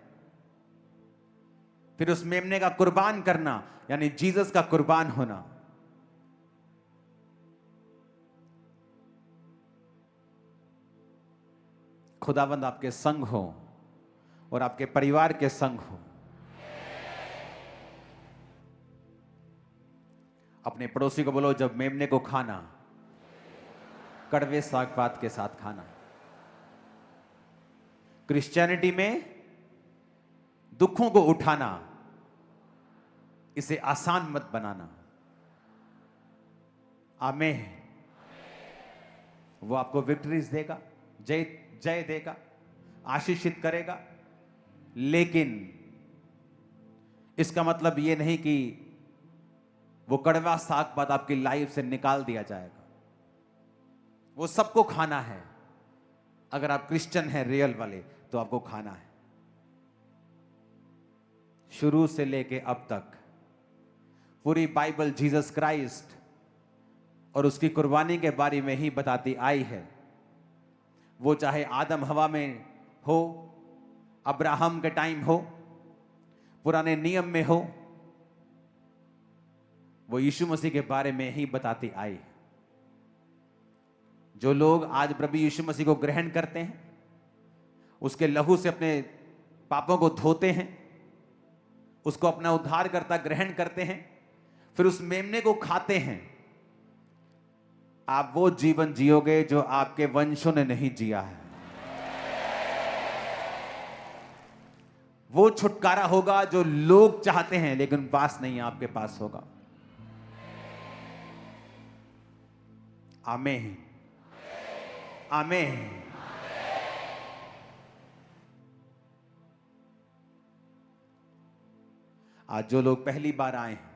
फिर उस मेमने का कुर्बान करना, यानी जीसस का कुर्बान होना। खुदावंद आपके संग हो और आपके परिवार के संग हो। अपने पड़ोसी को बोलो, जब मेमने को खाना, कड़वे साग पात के साथ खाना। क्रिश्चियनिटी में दुखों को उठाना, इसे आसान मत बनाना। आमीन। वो आपको विक्ट्रीज देगा, जय जय देगा, आशीषित करेगा, लेकिन इसका मतलब यह नहीं कि वो कड़वा साग पात आपकी लाइफ से निकाल दिया जाएगा। वो सबको खाना है। अगर आप क्रिश्चियन हैं रियल वाले तो आपको खाना है। शुरू से लेके अब तक पूरी बाइबल जीसस क्राइस्ट और उसकी कुर्बानी के बारे में ही बताती आई है। वो चाहे आदम हवा में हो, अब्राहम के टाइम हो, पुराने नियम में हो, वो यीशु मसीह के बारे में ही बताती आई। जो लोग आज प्रभु यीशु मसीह को ग्रहण करते हैं, उसके लहू से अपने पापों को धोते हैं, उसको अपना उद्धारकर्ता ग्रहण करते हैं, फिर उस मेमने को खाते हैं, आप वो जीवन जियोगे जो आपके वंशों ने नहीं जिया है। वो छुटकारा होगा जो लोग चाहते हैं लेकिन पास नहीं, आपके पास होगा। आमीन, आमीन। आज जो लोग पहली बार आए हैं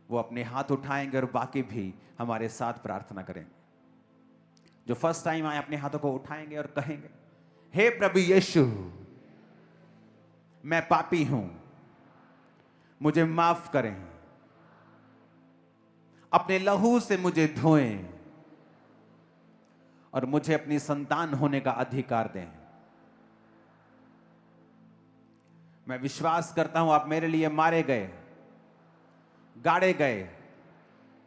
वो अपने हाथ उठाएंगे और बाकी भी हमारे साथ प्रार्थना करेंगे। जो फर्स्ट टाइम आए अपने हाथों को उठाएंगे और कहेंगे, हे प्रभु यीशु, मैं पापी हूं, मुझे माफ करें, अपने लहू से मुझे धोएं और मुझे अपनी संतान होने का अधिकार दें। मैं विश्वास करता हूं आप मेरे लिए मारे गए, गाड़े गए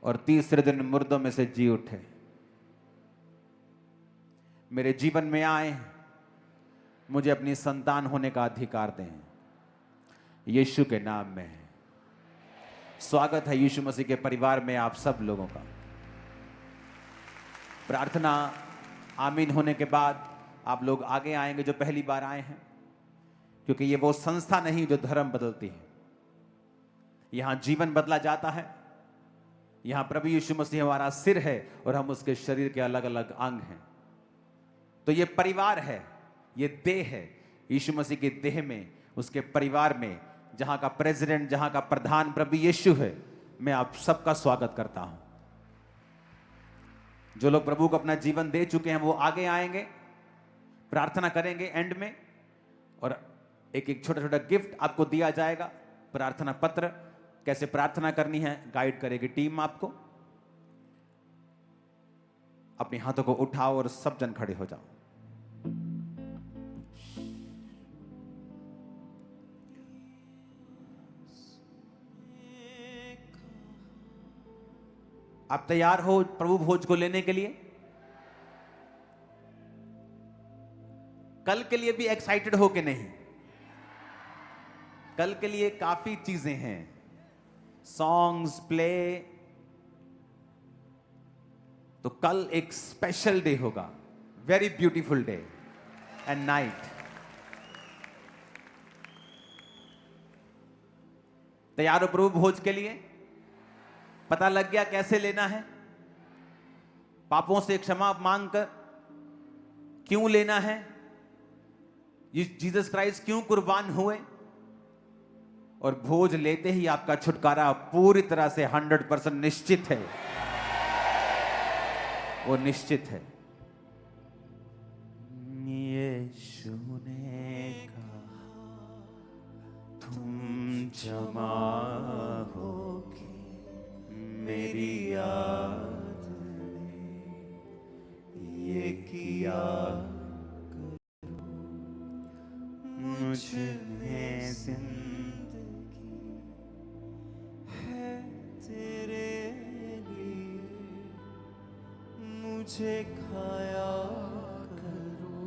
और तीसरे दिन मुर्दों में से जी उठे। मेरे जीवन में आए, मुझे अपनी संतान होने का अधिकार दें। यीशु के नाम में स्वागत है यीशु मसीह के परिवार में आप सब लोगों का। प्रार्थना आमीन होने के बाद आप लोग आगे आएंगे जो पहली बार आए हैं, क्योंकि ये वो संस्था नहीं जो धर्म बदलती है। यहां जीवन बदला जाता है। यहां प्रभु यीशु मसीह हमारा सिर है और हम उसके शरीर के अलग अलग अंग हैं। तो ये परिवार है, ये देह है। यीशु मसीह के देह में, उसके परिवार में, जहां का प्रेसिडेंट, जहां का प्रधान प्रभु यीशु है, मैं आप सबका स्वागत करता हूं। जो लोग प्रभु को अपना जीवन दे चुके हैं वो आगे आएंगे, प्रार्थना करेंगे एंड में, और एक एक छोटा छोटा गिफ्ट आपको दिया जाएगा। प्रार्थना पत्र, कैसे प्रार्थना करनी है गाइड करेगी टीम आपको। अपने हाथों को उठाओ और सब जन खड़े हो जाओ। आप तैयार हो प्रभु भोज को लेने के लिए? कल के लिए भी एक्साइटेड हो कि नहीं? कल के लिए काफी चीजें हैं, सॉन्ग्स प्ले। तो कल एक स्पेशल डे होगा, very beautiful day and night. तैयार हो प्रभु भोज के लिए? पता लग गया कैसे लेना है? पापों से क्षमा मांगकर क्यों लेना है? ये जीसस क्राइस्ट क्यों कुर्बान हुए? और भोज लेते ही आपका छुटकारा पूरी तरह से 100% निश्चित है, वो निश्चित है। यीशु ने कहा तुम जमा होके मेरी याद में ये किया मुझ में जिंदगी है तेरे लिए, मुझे खाया करो,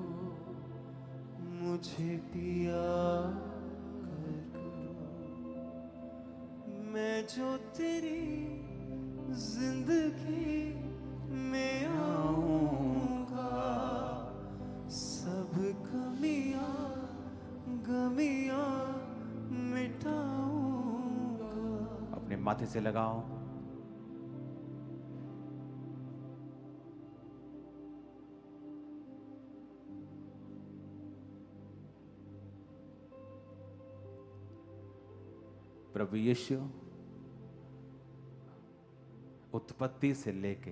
मुझे पिया करो। मैं जो तेरी जिंदगी में आऊंगा, सब कमियां गमियां मिटाऊंगा। अपने माथे से लगाओ। प्रभु यीशु, उत्पत्ति से लेके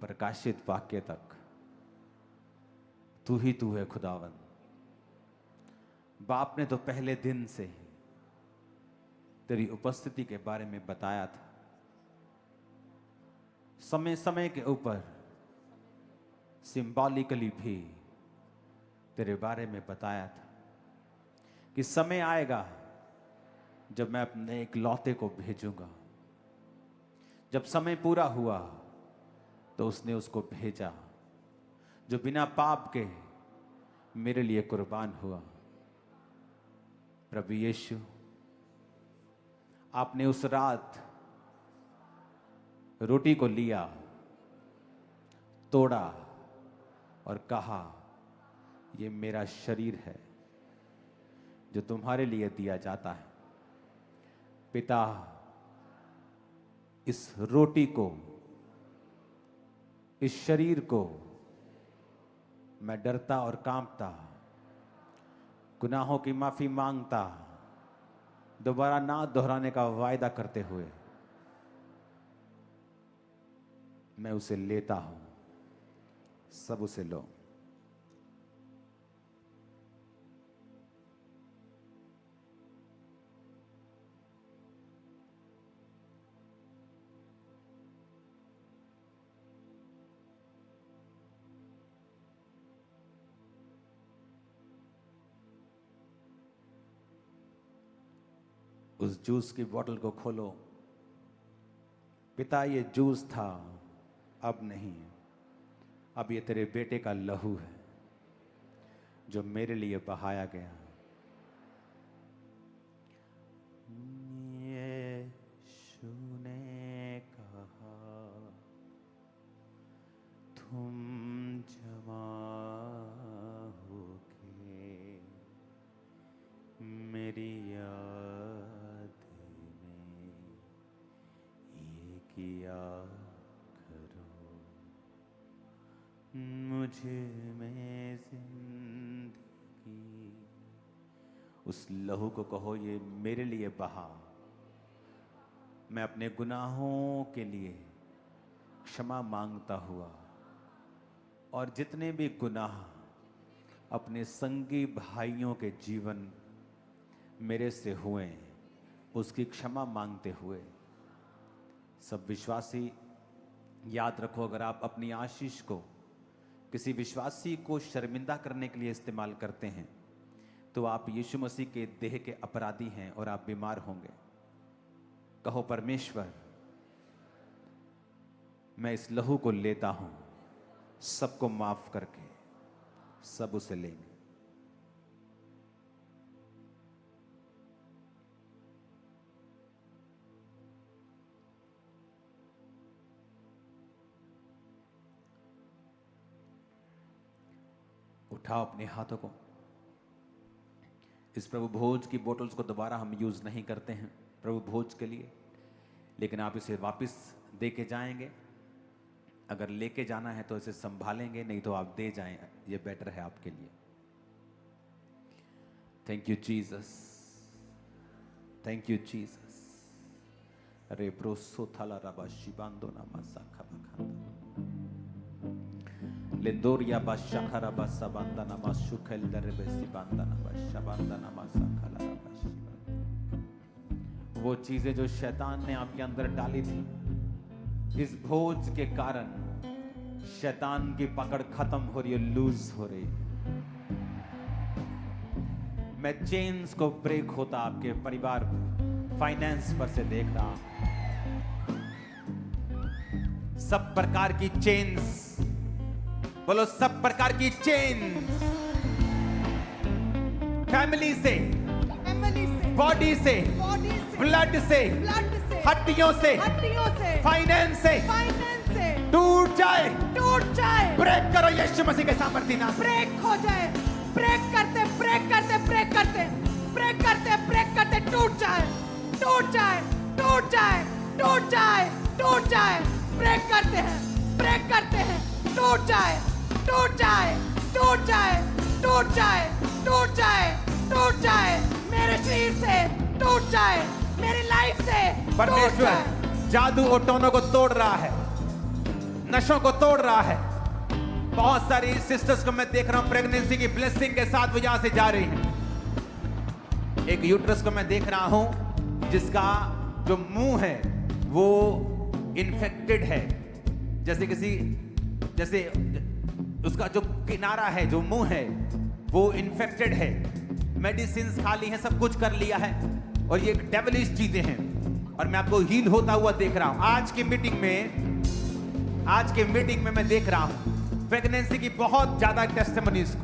प्रकाशित वाक्य तक तू ही तू है खुदावन। बाप ने तो पहले दिन से ही तेरी उपस्थिति के बारे में बताया था, समय समय के ऊपर सिंबॉलिकली भी तेरे बारे में बताया था कि समय आएगा जब मैं अपने एक लौते को भेजूंगा। जब समय पूरा हुआ तो उसने उसको भेजा जो बिना पाप के मेरे लिए कुर्बान हुआ। प्रभु यीशु, आपने उस रात रोटी को लिया, तोड़ा और कहा ये मेरा शरीर है जो तुम्हारे लिए दिया जाता है। पिता, इस रोटी को, इस शरीर को मैं डरता और कांपता, गुनाहों की माफी मांगता, दोबारा ना दोहराने का वायदा करते हुए मैं उसे लेता हूं। सब उसे लो। उस जूस की बोतल को खोलो। पिता, ये जूस था, अब नहीं। अब ये तेरे बेटे का लहू है जो मेरे लिए बहाया गया। यीशु ने कहा तुम जमा होके मेरी याद में ये किया करो, मुझे में जिंदगी। उस लहू को कहो ये मेरे लिए बहा। मैं अपने गुनाहों के लिए क्षमा मांगता हुआ और जितने भी गुनाह अपने संगी भाइयों के जीवन मेरे से हुए उसकी क्षमा मांगते हुए, सब विश्वासी याद रखो, अगर आप अपनी आशीष को किसी विश्वासी को शर्मिंदा करने के लिए इस्तेमाल करते हैं तो आप यीशु मसीह के देह के अपराधी हैं और आप बीमार होंगे। कहो परमेश्वर, मैं इस लहू को लेता हूं, सबको माफ करके सब उसे लेंगे। उठाओ अपने हाथों को। इस प्रभु भोज की बोतल्स को दोबारा हम यूज नहीं करते हैं प्रभु भोज के लिए, लेकिन आप इसे वापस दे के जाएंगे। अगर लेके जाना है तो इसे संभालेंगे, नहीं तो आप दे जाएं, ये बेटर है आपके लिए। Thank you Jesus, thank you Jesus. अरे ब्रोसो थाला रबा शिबांदो नामा साखा बखांदा लेंदोरिया बाशाखरा बासाबांदा नामा सुखेल दरबे सिबांदा नामा शबांदा नामा साखला रबा शिबांदा। वो चीजें जो शैतान ने आपके अंदर डाली थी, इस भोज के कारण शैतान की पकड़ खत्म हो रही है, लूज हो रही है। मैं चेन्स को ब्रेक होता आपके परिवार फाइनेंस पर से देख रहा हूं। सब प्रकार की चेन्स, बोलो सब प्रकार की चेन्स, फैमिली से, बॉडी से, ब्लड से, हड्डियों से, फाइनेंस से टूट जाए, ब्रेक करो यीशु मसीह के सामर्थ्य नाम। ब्रेक हो जाए, ब्रेक करते ब्रेक करते ब्रेक करते ब्रेक करते ब्रेक करते टूट जाए, टूट जाए, टूट जाए, टूट जाए, टूट जाए। ब्रेक करते हैं, ब्रेक करते हैं, टूट जाए, टूट जाए, टूट जाए, टूट जाए, टूट जाए, टूट जाए। मेरे शरीर से टूट जाए, मेरी लाइफ से टूट परमेश्वर जाए। जादू ओटोनों को तोड़ रहा है, नशों को तोड़ रहा है। बहुत सारी सिस्टर्स को मैं देख रहा हूं प्रेगनेंसी की ब्लेसिंग के साथ वो यहां से जा रही हैं। एक यूट्रस को मैं देख रहा हूं जिसका जो मुंह है वो इन्फेक्टेड है, जैसे उसका जो किनारा है, जो मुंह है वो इन्फेक्टेड है। मेडिसिन खा ली है, सब कुछ कर लिया है, और ये डेविलिश चीजें हैं, और मैं आपको हील होता हुआ देख रहा हूं। आज की मीटिंग में मैं देख रहा हूं प्रेगनेंसी की बहुत ज्यादा टेस्टिमनीज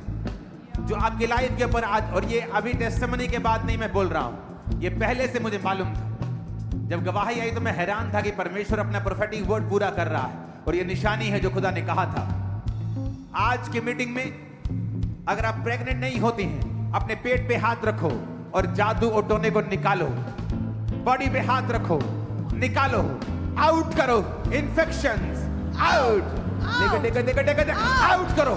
जो आपकी लाइफ के ऊपर आज, और ये अभी टेस्टिमनी के बाद नहीं मैं बोल रहा हूं, ये पहले से मुझे मालूम था। जब गवाही आई तो मैं हैरान था कि परमेश्वर अपना प्रोफेटिक वर्ड पूरा कर रहा है, और ये निशानी है जो खुदा ने कहा था। आज की मीटिंग में अगर आप प्रेग्नेंट नहीं होती हैं, अपने पेट पे हाथ रखो और जादू ओटोने को निकालो। बॉडी पे हाथ रखो, निकालो, आउट करो इन्फेक्शंस, आउट, आउट करो।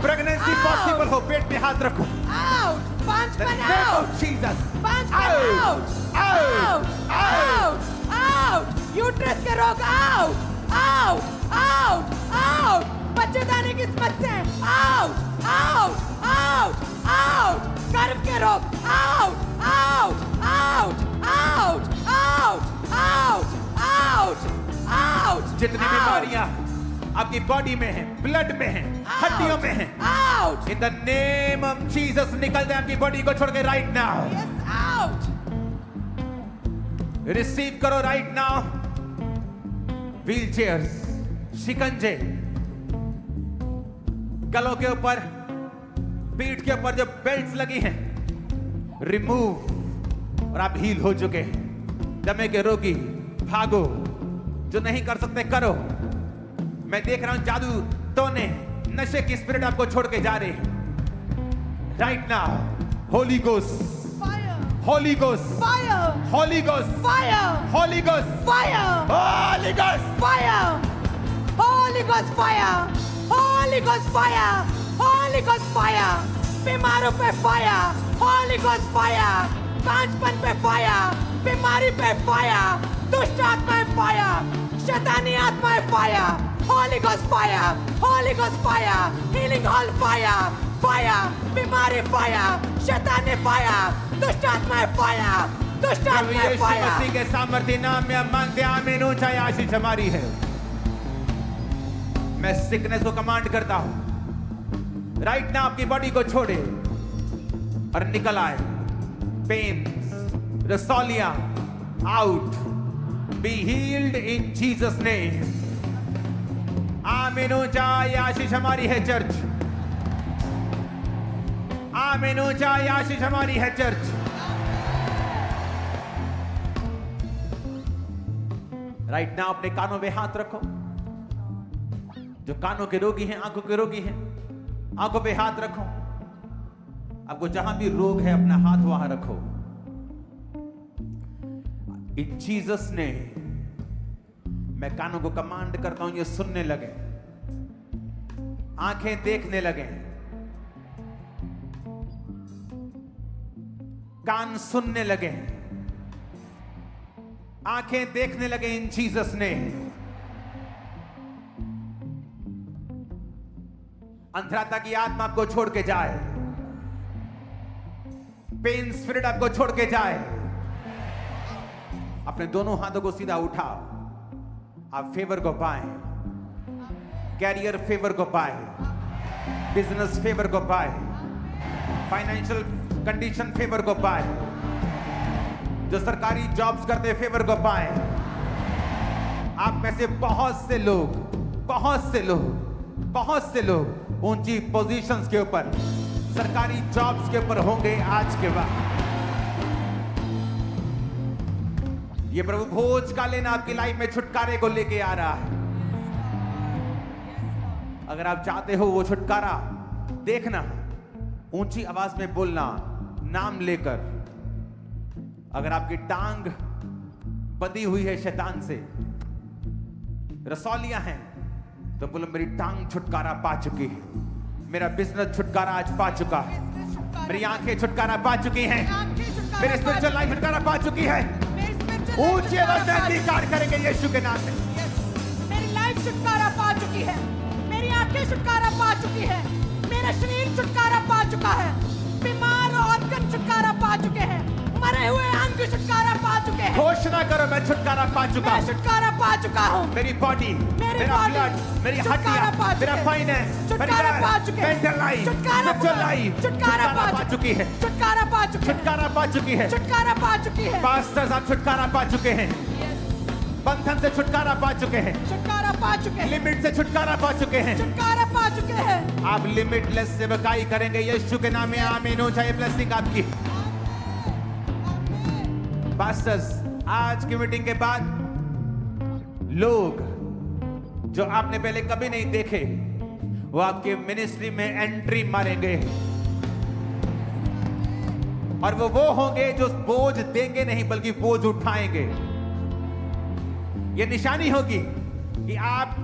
प्रेगनेंसी पॉसिबल हो, पेट पे हाथ रखो। आउट, पांच पन आउट, जीसस, पांच पन out, out, out, out. Uterus के रोग आउट, आउट, आउट, आउट। बच्चेदानी की समस्या आउट, आउट, आउट, आउट। गर्भ के रोग out, out, out, out, out, out, out, out. जितनी बीमारियां आपकी बॉडी में है, ब्लड में है, हड्डियों में है, out, in the name of Jesus निकल जाए आपकी बॉडी को छोड़ के right now. Yes, out. Receive करो राइट नाउ। व्हील चेयर्स, शिकंजे, गलों के ऊपर, पीठ के ऊपर जो बेल्ट्स लगी हैं, रिमूव, और आप हील हो चुके हैं। दमे के रोगी भागो, जो नहीं कर सकते करो। मैं देख रहा हूं जादू टोने, नशे की स्पिरिट आपको छोड़ के जा रही है right now. Holi ghost, fire, Holi ghost, fire, Holi ghost, fire, Holi ghost, fire, Holi ghost, fire, Holy Ghost fire, Holy Ghost fire, Holy Ghost fire, बीमारों पे fire, Holy Ghost fire, कांचपन पे fire, बीमारी पे fire, दुष्ट आत्माएं fire, शैतानी आत्माएं fire, Holy Ghost fire, Holy Ghost fire, healing hall fire, fire, बीमारी fire, शैतानी fire, दुष्ट आत्माएं fire, दुष्ट आत्माएं यीशु fire। मसीह के सामर्थ्य नाम में हम मांगते हैं, आमीन। ऊंचाई आशीष हमारी है। मैं सिकनेस को कमांड करता हूं, राइट ना आपकी बॉडी को छोड़े और निकल आए। पेन, रसौलियां out, be healed in Jesus name. आमीन, ऊंचा ये आशीष हमारी है चर्च। आमीन, ऊंचा ये आशीष हमारी है चर्च। राइट नाउ अपने कानों पे हाथ रखो। जो कानों के रोगी हैं, आंखों के रोगी हैं, आंखों पे हाथ रखो। आपको जहां भी रोग है अपना हाथ वहां रखो। इन जीसस ने मैं कानों को कमांड करता हूं ये सुनने लगे, आंखें देखने लगे, कान सुनने लगे, आंखें देखने लगे इन जीसस ने। अंधराता की आत्मा आपको छोड़ के जाए, पेन स्पिरिट आपको छोड़ के जाए। अपने दोनों हाथों को सीधा उठाओ। आप फेवर को पाए, कैरियर फेवर को पाए, बिजनेस फेवर को पाए, फाइनेंशियल कंडीशन फेवर को पाए, जो सरकारी जॉब्स करते फेवर को पाए। आप में से बहुत से लोग ऊंची पोजीशंस के ऊपर, सरकारी जॉब्स के ऊपर होंगे आज के बाद। ये प्रभु भोज का लेना आपकी लाइफ में छुटकारे को लेके आ रहा है। अगर आप चाहते हो वो छुटकारा देखना, ऊंची आवाज में बोलना, नाम लेकर। अगर आपकी टांग बंधी हुई है शैतान से, रसौलियां हैं, तो बोलो मेरी टांग छुटकारा पा चुकी है, मेरा बिजनेस छुटकारा आज पा चुका है, मेरी आंखें छुटकारा पा चुकी हैं, मेरी स्पिरिचुअल लाइफ छुटकारा पा चुकी है। ऊंची आवाज में अधिकार करेंगे यीशु के नाम में। मेरी लाइफ छुटकारा पा चुकी है, मेरी आंखें छुटकारा पा चुकी है, मेरा शरीर छुटकारा पा चुका है, बीमार ऑर्गन छुटकारा पा चुके हैं, मरे हुए अंग छुटकारा पा चुके हैं। घोषणा करो मैं छुटकारा पा चुका हूं, छुटकारा पा चुका हूं। मेरी बॉडी, मेरा ब्लड, मेरी हड्डियां, मेरा फाइनेंस, छुटकारा पा चुके हैं। मेंटल लाइफ, छुटकारा लाइफ छुटकारा पा चुकी है, छुटकारा पा चुकी है, छुटकारा पा चुकी है, छुटकारा पा चुकी है। पास्टर साहब छुटकारा पा चुके हैं, बंधन से छुटकारा पा चुके हैं, छुटकारा पा चुके हैं, लिमिट से छुटकारा पा चुके हैं, छुटकारा पा चुके हैं। आप लिमिटलेस सेवकाई करेंगे यीशु के नाम में। आमीन, हो जाए ब्लेसिंग आपकी। पास्टर्स, आज की मीटिंग के बाद लोग जो आपने पहले कभी नहीं देखे, वो आपके मिनिस्ट्री में एंट्री मारेंगे, और वो होंगे जो बोझ देंगे नहीं बल्कि बोझ उठाएंगे। ये निशानी होगी कि आप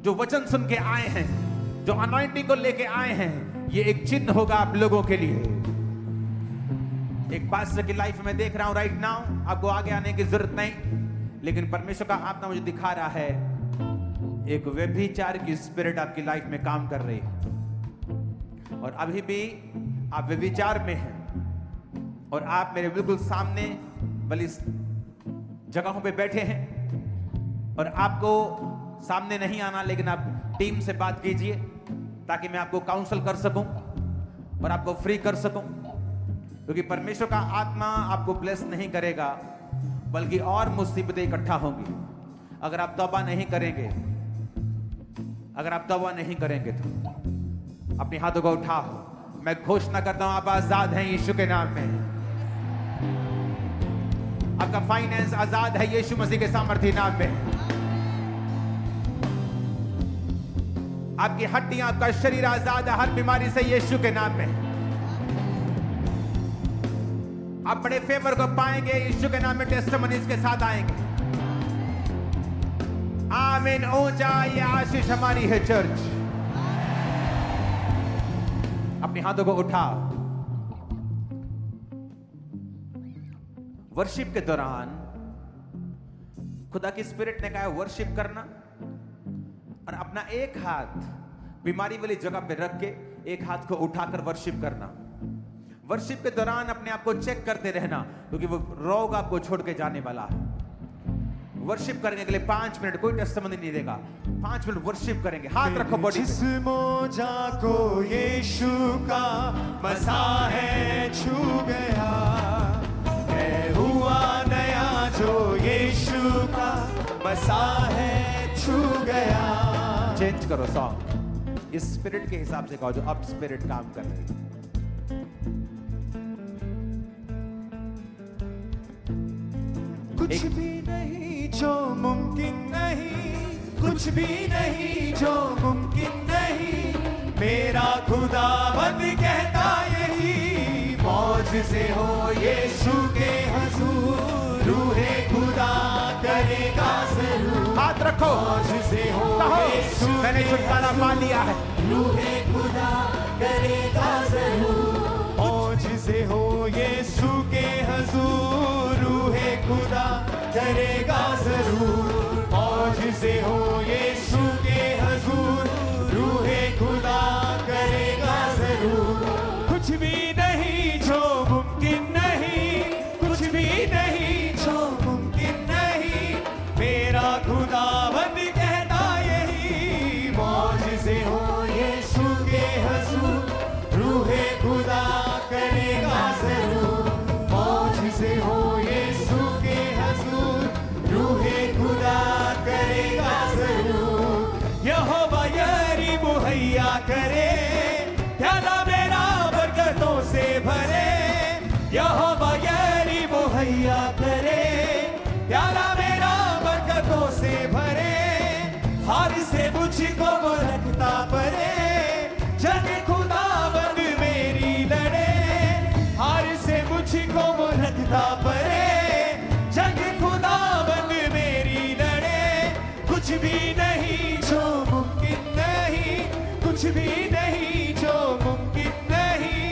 जो वचन सुन के आए हैं, जो अनॉइंटिंग को लेके आए हैं, ये एक चिन्ह होगा आप लोगों के लिए। एक पास्टर की लाइफ में देख रहा हूं राइट नाउ, आपको आगे आने की जरूरत नहीं, लेकिन परमेश्वर का आत्मा मुझे दिखा रहा है एक व्यभिचार की स्पिरिट आपकी लाइफ में काम कर रही है, और अभी भी आप व्यभिचार में हैं, और आप मेरे बिल्कुल सामने वाली जगहों पे बैठे हैं, और आपको सामने नहीं आना, लेकिन आप टीम से बात कीजिए ताकि मैं आपको काउंसल कर सकूं और आपको फ्री कर सकूं, क्योंकि परमेश्वर का आत्मा आपको ब्लेस नहीं करेगा बल्कि और मुसीबतें इकट्ठा होंगी अगर आप तौबा नहीं करेंगे। अगर आप तौबा नहीं करेंगे तो अपने हाथों को उठाओ। मैं घोषणा करता हूं आप आजाद हैं यीशु के नाम में। आपका फाइनेंस आजाद है यीशु मसीह के सामर्थ्य नाम में। आपकी हड्डियां, आपका शरीर आजाद है हर बीमारी से यीशु के नाम में। आप बड़े फेवर को पाएंगे यीशु के नाम में, टेस्टिमनीज के साथ आएंगे। आमीन, ऊंचा ये आशीष हमारी है चर्च। अपने हाथों को उठाओ। वर्शिप के दौरान खुदा की स्पिरिट ने कहा वर्शिप करना, और अपना एक हाथ बीमारी वाली जगह पे रख के एक हाथ को उठाकर वर्शिप करना। वर्शिप के दौरान अपने आप को चेक करते रहना, क्योंकि वो रोग आपको छोड़ के जाने वाला है। वर्शिप करने के लिए 5 मिनट, कोई टेस्टिमनी नहीं देगा, 5 मिनट वर्शिप करेंगे। हाथ रखो बॉडी पे। जिस मोजा को यीशु का मसा है छू गया, मैं हुआ नया जो यीशु का मसा है छू गया। करो सॉन्ग इस स्पिरिट के हिसाब से गाओ जो अब स्पिरिट काम कर रही है। कुछ भी नहीं जो मुमकिन नहीं, कुछ भी नहीं जो मुमकिन नहीं, मेरा खुदावंद कहता यही, मौज से हो यीशु के हुजूर, रूहे खुदा करेगा जरूर। हाथ रखो, मौज से हो यीशु मैंने छुटकारा पा लिया है। रूहे खुदा करेगा जरूर, मौज से हो यीशु के हुजूर, रूहे खुदा करेगा जरूर, मौज से हो यीशु के हुजूर, रूहे खुदा करेगा जरूर। कुछ भी नहीं जो मुमकिन नहीं, कुछ भी नहीं जो मुमकिन नहीं, मेरा खुदावंद कहता यही, मौज से हो यीशु के हुजूर, रूहे खुदा करेगा जरूर, मौज से हो यीशु के हुजूर, रूहे खुदा करेगा जरूर। यहोवा यारी मुहैया करे, प्याला मेरा बरकतों से भरे, यहोवा यारी मुहैया करे, प्याला मेरा बरकतों से भरे, हार से मुझको वो रखता परे, जग खुदावंद मेरी लड़े, हार से मुझको वो रखता परे, जग खुदावंद मेरी लड़े। कुछ भी नहीं जो मुमकिन नहीं, कुछ भी नहीं जो मुमकिन नहीं,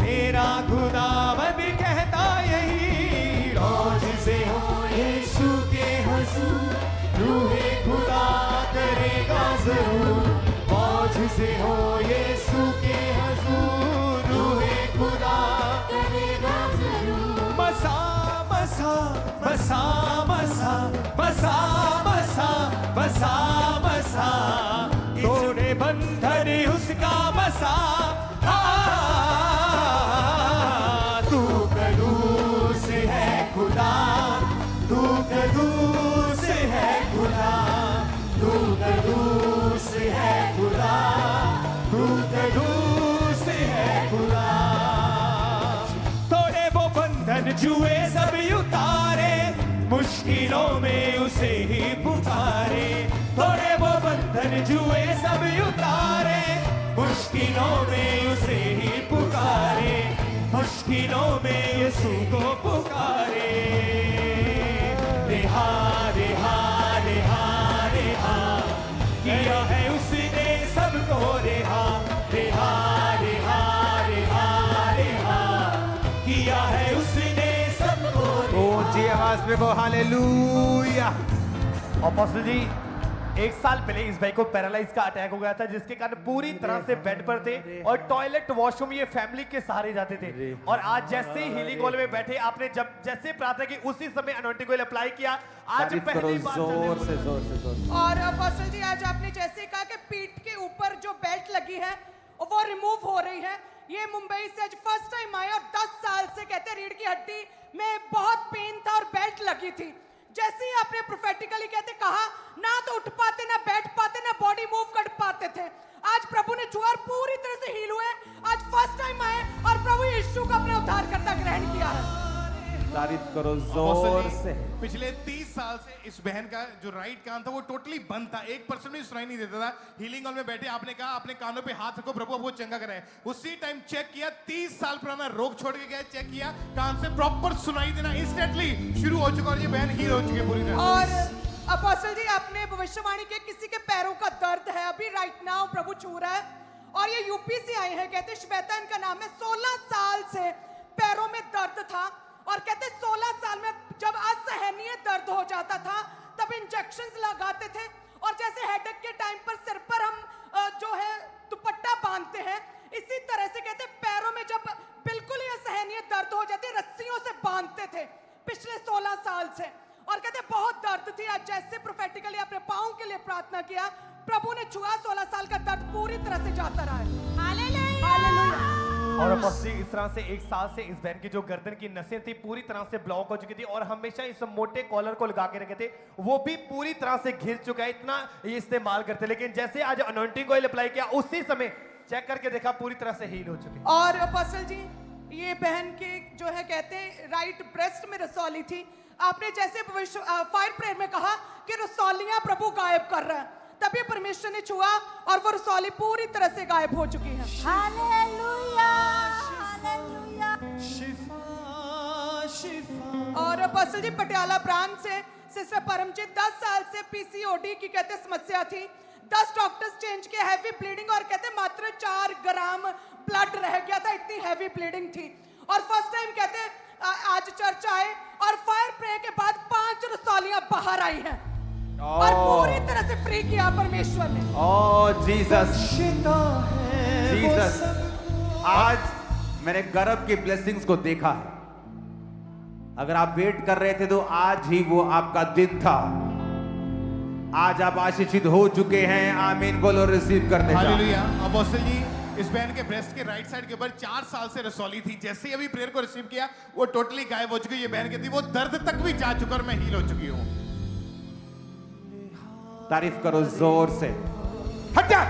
मेरा खुदावंद कहता यही, मौज से हो यीशु के हुजूर, रूहे खुदा करेगा जरूर, मौज से हो यीशु के हुजूर, रूहे खुदा करेगा जरूर। मसा मसा मसा मसा मसा मसा मसा मसा, तोड़े बंधन उसका मसा, तू कदूस है खुदा, तू कदूस है खुदा, तू कदूस है खुदा, तू कदूस है खुदा। तोड़े वो बंधन जुए सब उतारे, मुश्किलों में उसे ही पुकारे, तोड़े वो बंधन जुए सब उतारे, मुश्किलों में उसे ही पुकारे, मुश्किलों में यीशु को पुकारे। रेहा रेहा रेहा रेहा, किया है उसने सबको रेहा, रेहा रेहा रेहा रेहा, किया है उसने सबको रेहा। ऊंची आवाज में को हालेलुया। अपोस्टल जी, एक साल पहले इस भाई को पैरालाइज का अटैक हो गया था, जिसके कारण पूरी तरह से बेड पर थे और टॉयलेट वॉशरूम ये फैमिली के सहारे जाते थे। और आज जैसे ही हीलिंग हॉल में बैठे, आपने जब जैसे प्रार्थना की उसी समय अनॉइंटिंग ऑयल अप्लाई किया। आज तारीफ करो पहली बार जोर से जोर से जोर से। और अपोस्टल जी, आज आपने जैसे कहा कि पीठ के ऊपर जो बेल्ट लगी है वो रिमूव हो रही है। ये मुंबई से आज फर्स्ट टाइम आए और 10 साल से कहते रीढ़ की हड्डी में बहुत पेन था और बेल्ट लगी थी। जैसे ही आपने प्रोफेटिकली कहते कहा, ना तो उठ पाते, ना बैठ पाते, ना बॉडी मूव कर पाते थे। आज प्रभु ने छुआ और पूरी तरह से हील हुए। आज फर्स्ट टाइम आए और प्रभु यीशु को अपने उद्धारकर्ता ग्रहण किया है। तारीफ करो जोर से। पिछले 30 साल से इस बहन का जो राइट कान था वो टोटली बंद था, 1% भी सुनाई नहीं देता था। हीलिंग हॉल में बैठे आपने कहा अपने कानों पे हाथ रखो, प्रभु आपको चंगा कराए। उसी टाइम चेक किया, 30 साल पुराना रोग छोड़ के गया, चेक किया, कान से प्रॉपर सुनाई देना इंस्टेंटली शुरू हो चुका और ये बहन हील हो चुकी है पूरी तरह। और अपोस्टल जी, आपने भविष्यवाणी की किसी के पैरों का दर्द है अभी राइट नाउ प्रभु छू रहा है। और ये यूपी से आए हैं, कहते श्वेता इनका नाम है। 16 साल से पैरों में दर्द था और कहते 16 साल में जब असहनीय दर्द हो जाता था तब इंजेक्शंस लगाते थे। और जैसे हेडेक के टाइम पर सिर पर हम जो है दुपट्टा बांधते हैं, इसी तरह से कहते पैरों में जब बिल्कुल ही असहनीय दर्द हो जाती रस्सियों से बांधते थे पिछले 16 साल से। और कहते बहुत दर्द थी। आज जैसे प्रोफेटिकली अपने पाँव के लिए प्रार्थना किया, प्रभु ने छुआ, 16 साल का दर्द पूरी तरह से जाता रहा है। हालेलुया। और अपोस्टली इस तरह से एक साल से इस बहन की जो गर्दन की नसें थी पूरी तरह से ब्लॉक हो चुकी थी और हमेशा इस मोटे कॉलर को लगा के रखे थे, वो भी पूरी तरह से घिस चुका है, इतना ये इस्तेमाल करते। लेकिन जैसे आज अनॉइंटिंग ऑयल अप्लाई किया उसी समय चेक करके देखा पूरी तरह से हील हो चुकी। और अपोस्टल जी ये बहन के जो है कहते हैं राइट ब्रेस्ट में रसौली थी, आपने जैसे फायर प्रेयर में कहा कि रसौलियां प्रभु गायब कर रहा है, तभी परमेश्वर ने छुआ और वो रसौली पूरी तरह से गायब हो चुकी है। Hallelujah hallelujah. और अपोस्टल जी पटियाला ब्रांच से सिस्टर परमजीत 10 साल से पीसीओडी की कहते समस्या थी, 10 डॉक्टर्स चेंज किए, हैवी ब्लीडिंग और कहते मात्र 4 ग्राम ब्लड रह गया था, इतनी हैवी ब्लीडिंग थी। और फर्स्ट टाइम कहते आज चर्च आए और फायर प्रे के बाद 5 रसौलियां बाहर आई हैं और पूरी तरह से फ्री किया परमेश्वर ने। ओह जीसस, जीसस, आज मैंने गर्भ की ब्लेसिंग्स को देखा है। अगर आप वेट कर रहे थे तो आज ही वो आपका दिन था। आज आप आशीषित हो चुके हैं। आमीन बोलो, रिसीव करने का। हालेलुया। अपोस्टल जी इस बहन के ब्रेस्ट के राइट साइड के ऊपर 4 साल से रसौली थी, जैसे ही अभी प्रेयर को रिसीव किया वो टोटली गायब हो चुकी। ये बहन कहती वो दर्द तक भी जा चुका और मैं हील हो चुकी हूँ। तारीफ करो जोर से। हट जा।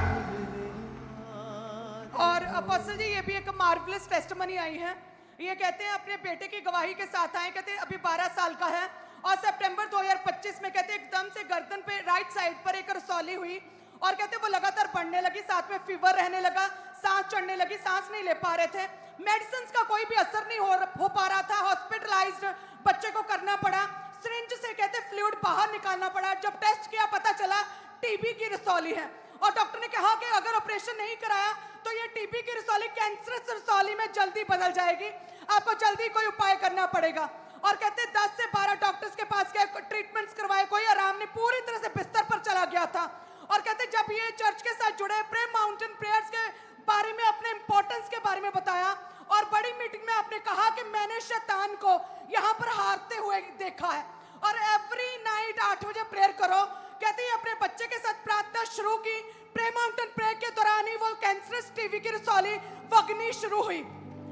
और अपोस्टल जी ये भी एक मार्वलस टेस्टिमनी आई है, ये कहते हैं अपने बेटे की गवाही के साथ आए, कहते हैं अभी 12 साल का है और सितंबर 2025 में कहते हैं एकदम से गर्दन पे राइट साइड पर एक रसौली हुई और कहते हैं वो लगातार बढ़ने लगी, साथ में फीवर रहने लगा, सांस चढ़ने लगी, सांस नहीं ले पा रहे थे, मेडिसिन का कोई भी असर नहीं हो पा रहा था, हॉस्पिटलाइज्ड बच्चे को करना पड़ा, सिरिंज से कहते फ्लूइड बाहर निकालना पड़ा। जब टेस्ट किया पता चला टीबी की रसौली है और डॉक्टर ने कहा कि अगर ऑपरेशन नहीं कराया तो ये टीबी की रसौली कैंसरस रसौली में जल्दी बदल जाएगी, आपको जल्दी कोई उपाय करना पड़ेगा। और कहते 10 से 12 डॉक्टर्स के पास गए, ट्रीटमेंट्स करवाए, कोई आराम नहीं, पूरी तरह से बिस्तर पर चला गया था। और कहते जब ये चर्च के साथ जुड़े, प्रे माउंटेन प्रेयर्स के बारे में, अपने इंपॉर्टेंस के बारे में बताया और बड़ी मीटिंग में आपने कहा कि मैंने शैतान को यहाँ पर हारते हुए देखा है और एवरी नाइट 8 बजे प्रेयर करो। कहते हैं अपने बच्चे के साथ प्रार्थना शुरू की, प्रे माउंटेन प्रेयर के दौरान ही वो कैंसरस टीबी की रसौली वगनी शुरू हुई,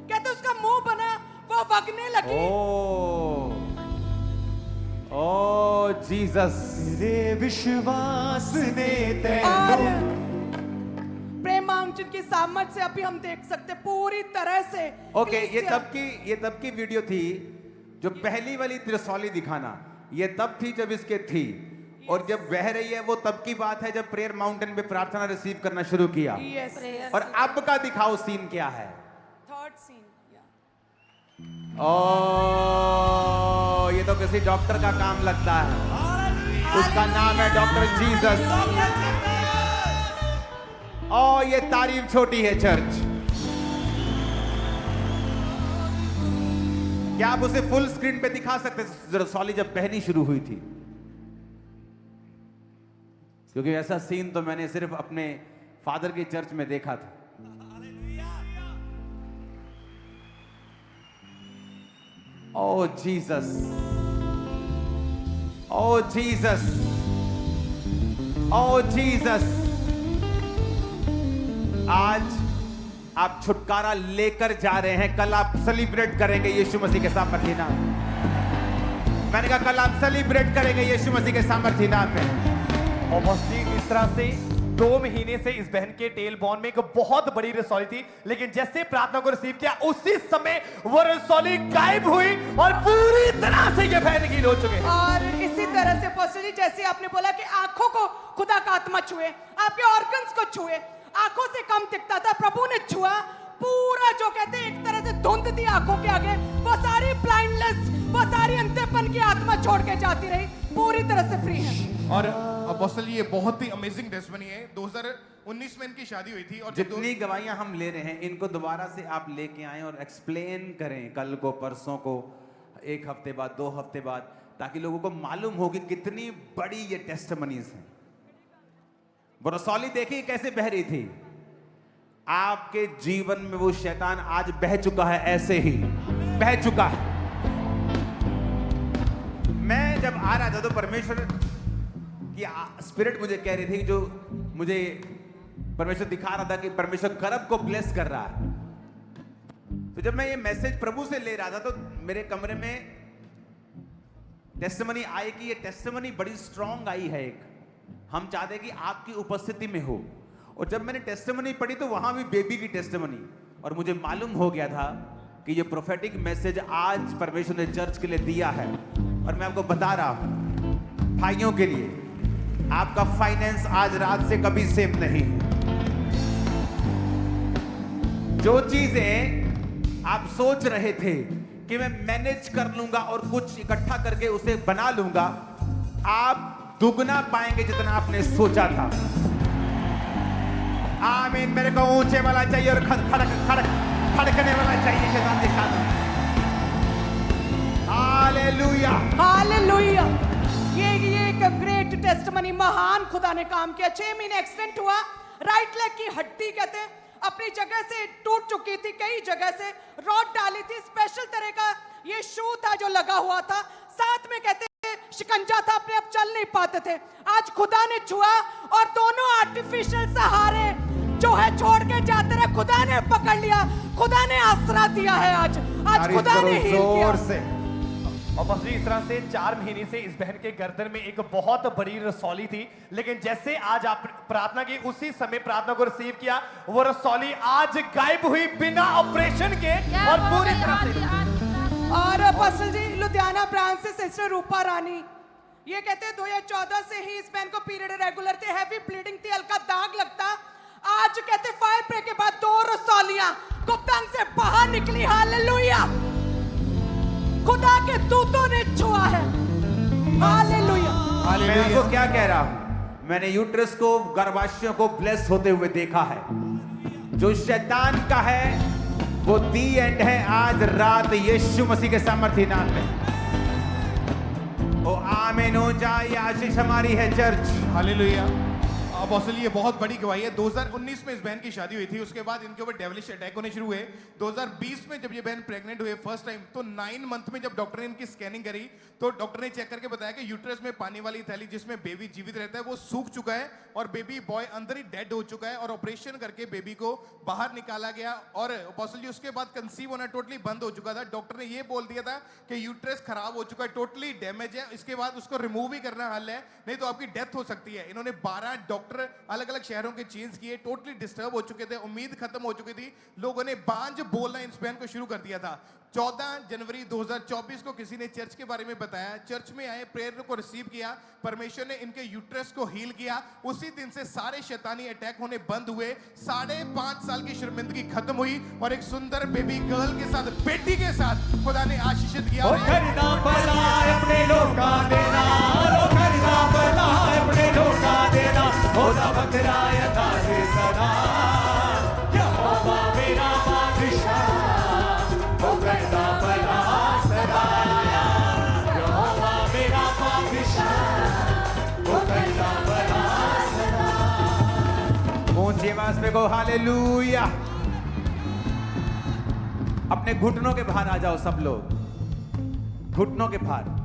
कहते उसका मुंह बना, वो वगने लगी। ओ जीसस, तेरे विश्वास ने और प्रे माउंटेन की सामर्थ से अभी हम देख सकते पूरी तरह से। ओके, ये तब की वीडियो थी जो पहली वाली रसौली दिखाना, ये तब थी जब इसके थी, और जब बह रही है वो तब की बात है जब प्रेयर माउंटेन पे प्रार्थना रिसीव करना शुरू किया। यस। और अब का दिखाओ सीन क्या है। Third scene. ओ, ये तो किसी डॉक्टर का काम लगता है, उसका नाम है डॉक्टर जीसस। ओ, ये तारीफ छोटी है चर्च। क्या आप उसे फुल स्क्रीन पे दिखा सकते रसौली जब बहनी शुरू हुई थी? क्योंकि ऐसा सीन तो मैंने सिर्फ अपने फादर की चर्च में देखा था। ओ जीसस, ओ जीसस, ओ जीसस, आज आप छुटकारा लेकर जा रहे हैं। कल आप सेलिब्रेट करेंगे यीशु मसीह के सामर्थी नाम। मैंने कहा कल आप सेलिब्रेट करेंगे यीशु मसीह के सामर्थी नाम में। और मस्ती इस तरह से 2 महीने से इस बहन के टेल बॉन में एक बहुत बड़ी रसौली थी, लेकिन जैसे प्रार्थना को रिसीव किया उसी समय वो रसौली गायब हुई और पूरी तरह से ये बहन हील हो चुके हैं। और इसी तरह से पास्टर जी जैसे आपने बोला कि आंखों को खुदा का आत्मा छुए, आपके ऑर्गन्स को छुए, आंखों से कम दिखता था, प्रभु ने छुआ, पूरा जो कहते हैं एक तरह से धुंध थी आंखों के आगे, वो सारी ब्लाइंडनेस, वो सारी अंधेपन की आत्मा छोड़ के जाती रही, पूरी तरह से फ्री है। और अपोस्टल ये बहुत ही अमेजिंग टेस्टिमनी है। 2019 में इनकी शादी हुई थी और जितनी गवाहियां हम ले रहे हैं इनको दोबारा से आप लेके आएं और एक्सप्लेन करें, कल को, परसों को, 1 हफ्ते बाद, 2 हफ्ते बाद, ताकि लोगों को मालूम हो कि कितनी बड़ी ये टेस्टिमनीज हैं। वो रसौली देखिए कैसे बह रही थी। आपके जीवन में वो शैतान आज बह चुका है, ऐसे ही बह चुका है। मैं जब आ रहा था तो परमेश्वर की स्पिरिट मुझे कह रही थी, जो मुझे परमेश्वर दिखा रहा था कि परमेश्वर करब को ब्लेस कर रहा है। तो जब मैं ये मैसेज प्रभु से ले रहा था तो मेरे कमरे में टेस्टिमनी आई कि ये टेस्टिमनी बड़ी स्ट्रांग आई है। एक हम चाहते कि आपकी उपस्थिति में हो। और जब मैंने टेस्टिमनी पढ़ी तो वहां भी बेबी की टेस्टिमनी, और मुझे मालूम हो गया था कि ये प्रोफेटिक मैसेज आज परमेश्वर ने चर्च के लिए दिया है। और मैं आपको बता रहा हूं भाइयों के लिए, आपका फाइनेंस आज रात से कभी सेफ नहीं है। जो चीजें आप सोच रहे थे कि मैं मैनेज कर लूंगा और कुछ इकट्ठा करके उसे बना लूंगा, आप दुगना पाएंगे जितना आपने सोचा था। आमीन। मेरे को ऊंचे वाला चाहिए और खड़कने वाला चाहिए। शैतान दिखा दो। Hallelujah, hallelujah. ये एक ग्रेट टेस्टमनी, महान खुदा ने काम किया। 6 महीने एक्सीडेंट हुआ, राइट लेग की हड्डी कहते हैं अपनी जगह से टूट चुकी थी, कई जगह से रॉड डाली थी, स्पेशल तरह का ये शू था जो लगा हुआ था, साथ में कहते हैं शिकंजा था, अपने आप चल नहीं पाते थे। आज खुदा ने छुआ और दोनों आर्टिफिशियल सहारे जो है छोड़ के जाते रहे, खुदा ने पकड़ लिया, खुदा ने आसरा दिया है। आज खुदा ने हील किया। से और बस इस तरह से 4 महीने से इस बहन के गर्दन में एक बहुत बड़ी रसौली थी, लेकिन जैसे आज आप प्रार्थना की, उसी समय प्रार्थना को रिसीव किया, वो रसौली आज गायब हुई बिना ऑपरेशन के और पूरी तरह से। और अपोस्टल जी लुधियाना ब्रांच से सिस्टर रूपा रानी, ये कहते हैं 2014 से ही इस बहन को पीरियड रेगुलर थे, हैवी ब्लीडिंग थी, हल्का दाग लगता। आज कहते फायर ब्रेक के बाद 2 रसौलियां गुप्तांग से बाहर निकली। हालेलुया, खुदा के दूतों ने छुआ है। हालेलुया। मैं आपको क्या कह रहा हूं, मैंने यूट्रस को, गर्भाशयों को ब्लेस होते हुए देखा है। जो शैतान का है वो दी एंड है आज रात यीशु मसीह के सामर्थ्य नाम में। ओ आमीन हो जाए, आशीष हमारी है चर्च। हालेलुया। अपोस्टल ये बहुत बड़ी गवाही है। 2019 में इस बहन की शादी हुई थी, उसके बाद इनके ऊपर डेविलिश अटैक होने शुरू हुए। 2020 में जब ये बहन प्रेग्नेंट हुए फर्स्ट टाइम, तो 9 मंथ में जब डॉक्टर ने इनकी स्कैनिंग करी तो डॉक्टर ने चेक करके बताया कि यूट्रस में पानी वाली थैली जिसमें बेबी जीवित रहता है वो सूख चुका है और बेबी बॉय अंदर ही डेड हो चुका है, और ऑपरेशन करके बेबी को बाहर निकाला गया। और अपोस्टल जी उसके बाद कंसीव होना टोटली बंद हो चुका था। डॉक्टर ने ये बोल दिया था कि यूट्रस खराब हो चुका है, टोटली डैमेज है, इसके बाद उसको रिमूव ही करना हल है, नहीं तो आपकी डेथ हो सकती है। इन्होंने 12 डॉक्टर अलग अलग शहरों के चेंज किए, टोटली डिस्टर्ब हो चुके थे, उम्मीद खत्म हो चुकी थी। लोगों ने बांझ बोलना इस बहन को शुरू कर दिया था। 14 जनवरी 2024 को किसी ने चर्च के बारे में बताया, चर्च में आए, प्रेयर को रिसीव किया, परमेश्वर ने इनके यूट्रस को हील किया। उसी दिन से सारे शैतानी अटैक होने बंद हुए। 5.5 साल की शर्मिंदगी खत्म हुई और एक सुंदर बेबी गर्ल के साथ, बेटी के साथ खुदा ने आशीषित किया। करना भला अपने लोका देना, करना भला अपने लोका देना, होता बकराया ताजे सदा, यहोवा मेरा बादशाह, वो करता भला सदा, यहोवा मेरा बादशाह, वो करता भला सदा। ऊंची आवाज में को हालेलुया। अपने घुटनों के बाहर आ जाओ सब लोग, घुटनों के बाहर,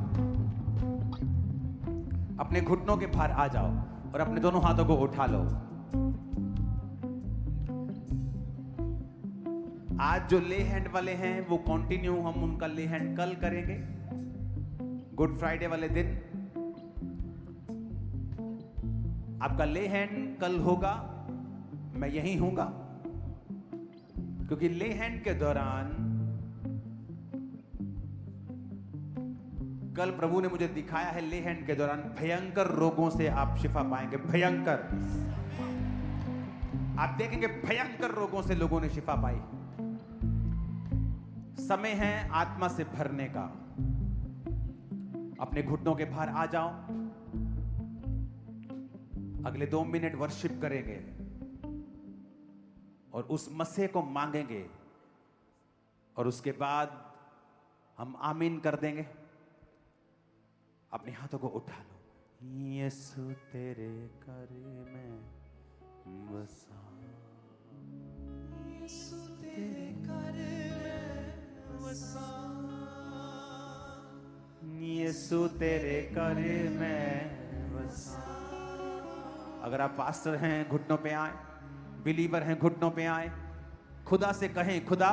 अपने घुटनों के बाहर आ जाओ और अपने दोनों हाथों को उठा लो। आज जो ले हैंड वाले हैं वो कंटिन्यू हम उनका ले हैंड कल करेंगे, गुड फ्राइडे वाले दिन। आपका ले हैंड कल होगा, मैं यहीं हूंगा, क्योंकि ले हैंड के दौरान कल प्रभु ने मुझे दिखाया है, ले हैंड के दौरान भयंकर रोगों से आप शिफा पाएंगे। भयंकर, आप देखेंगे भयंकर रोगों से लोगों ने शिफा पाई। समय है आत्मा से भरने का। अपने घुटनों के बाहर आ जाओ, अगले 2 मिनट वर्शिप करेंगे और उस मसीह को मांगेंगे और उसके बाद हम आमीन कर देंगे। अपने हाथों को उठा लो। यीशु तेरे कर में बसा, यीशु तेरे कर में बसा, यीशु तेरे कर में बसा। अगर आप पास्टर हैं घुटनों पे आए, बिलीवर हैं घुटनों पे आए, खुदा से कहें, खुदा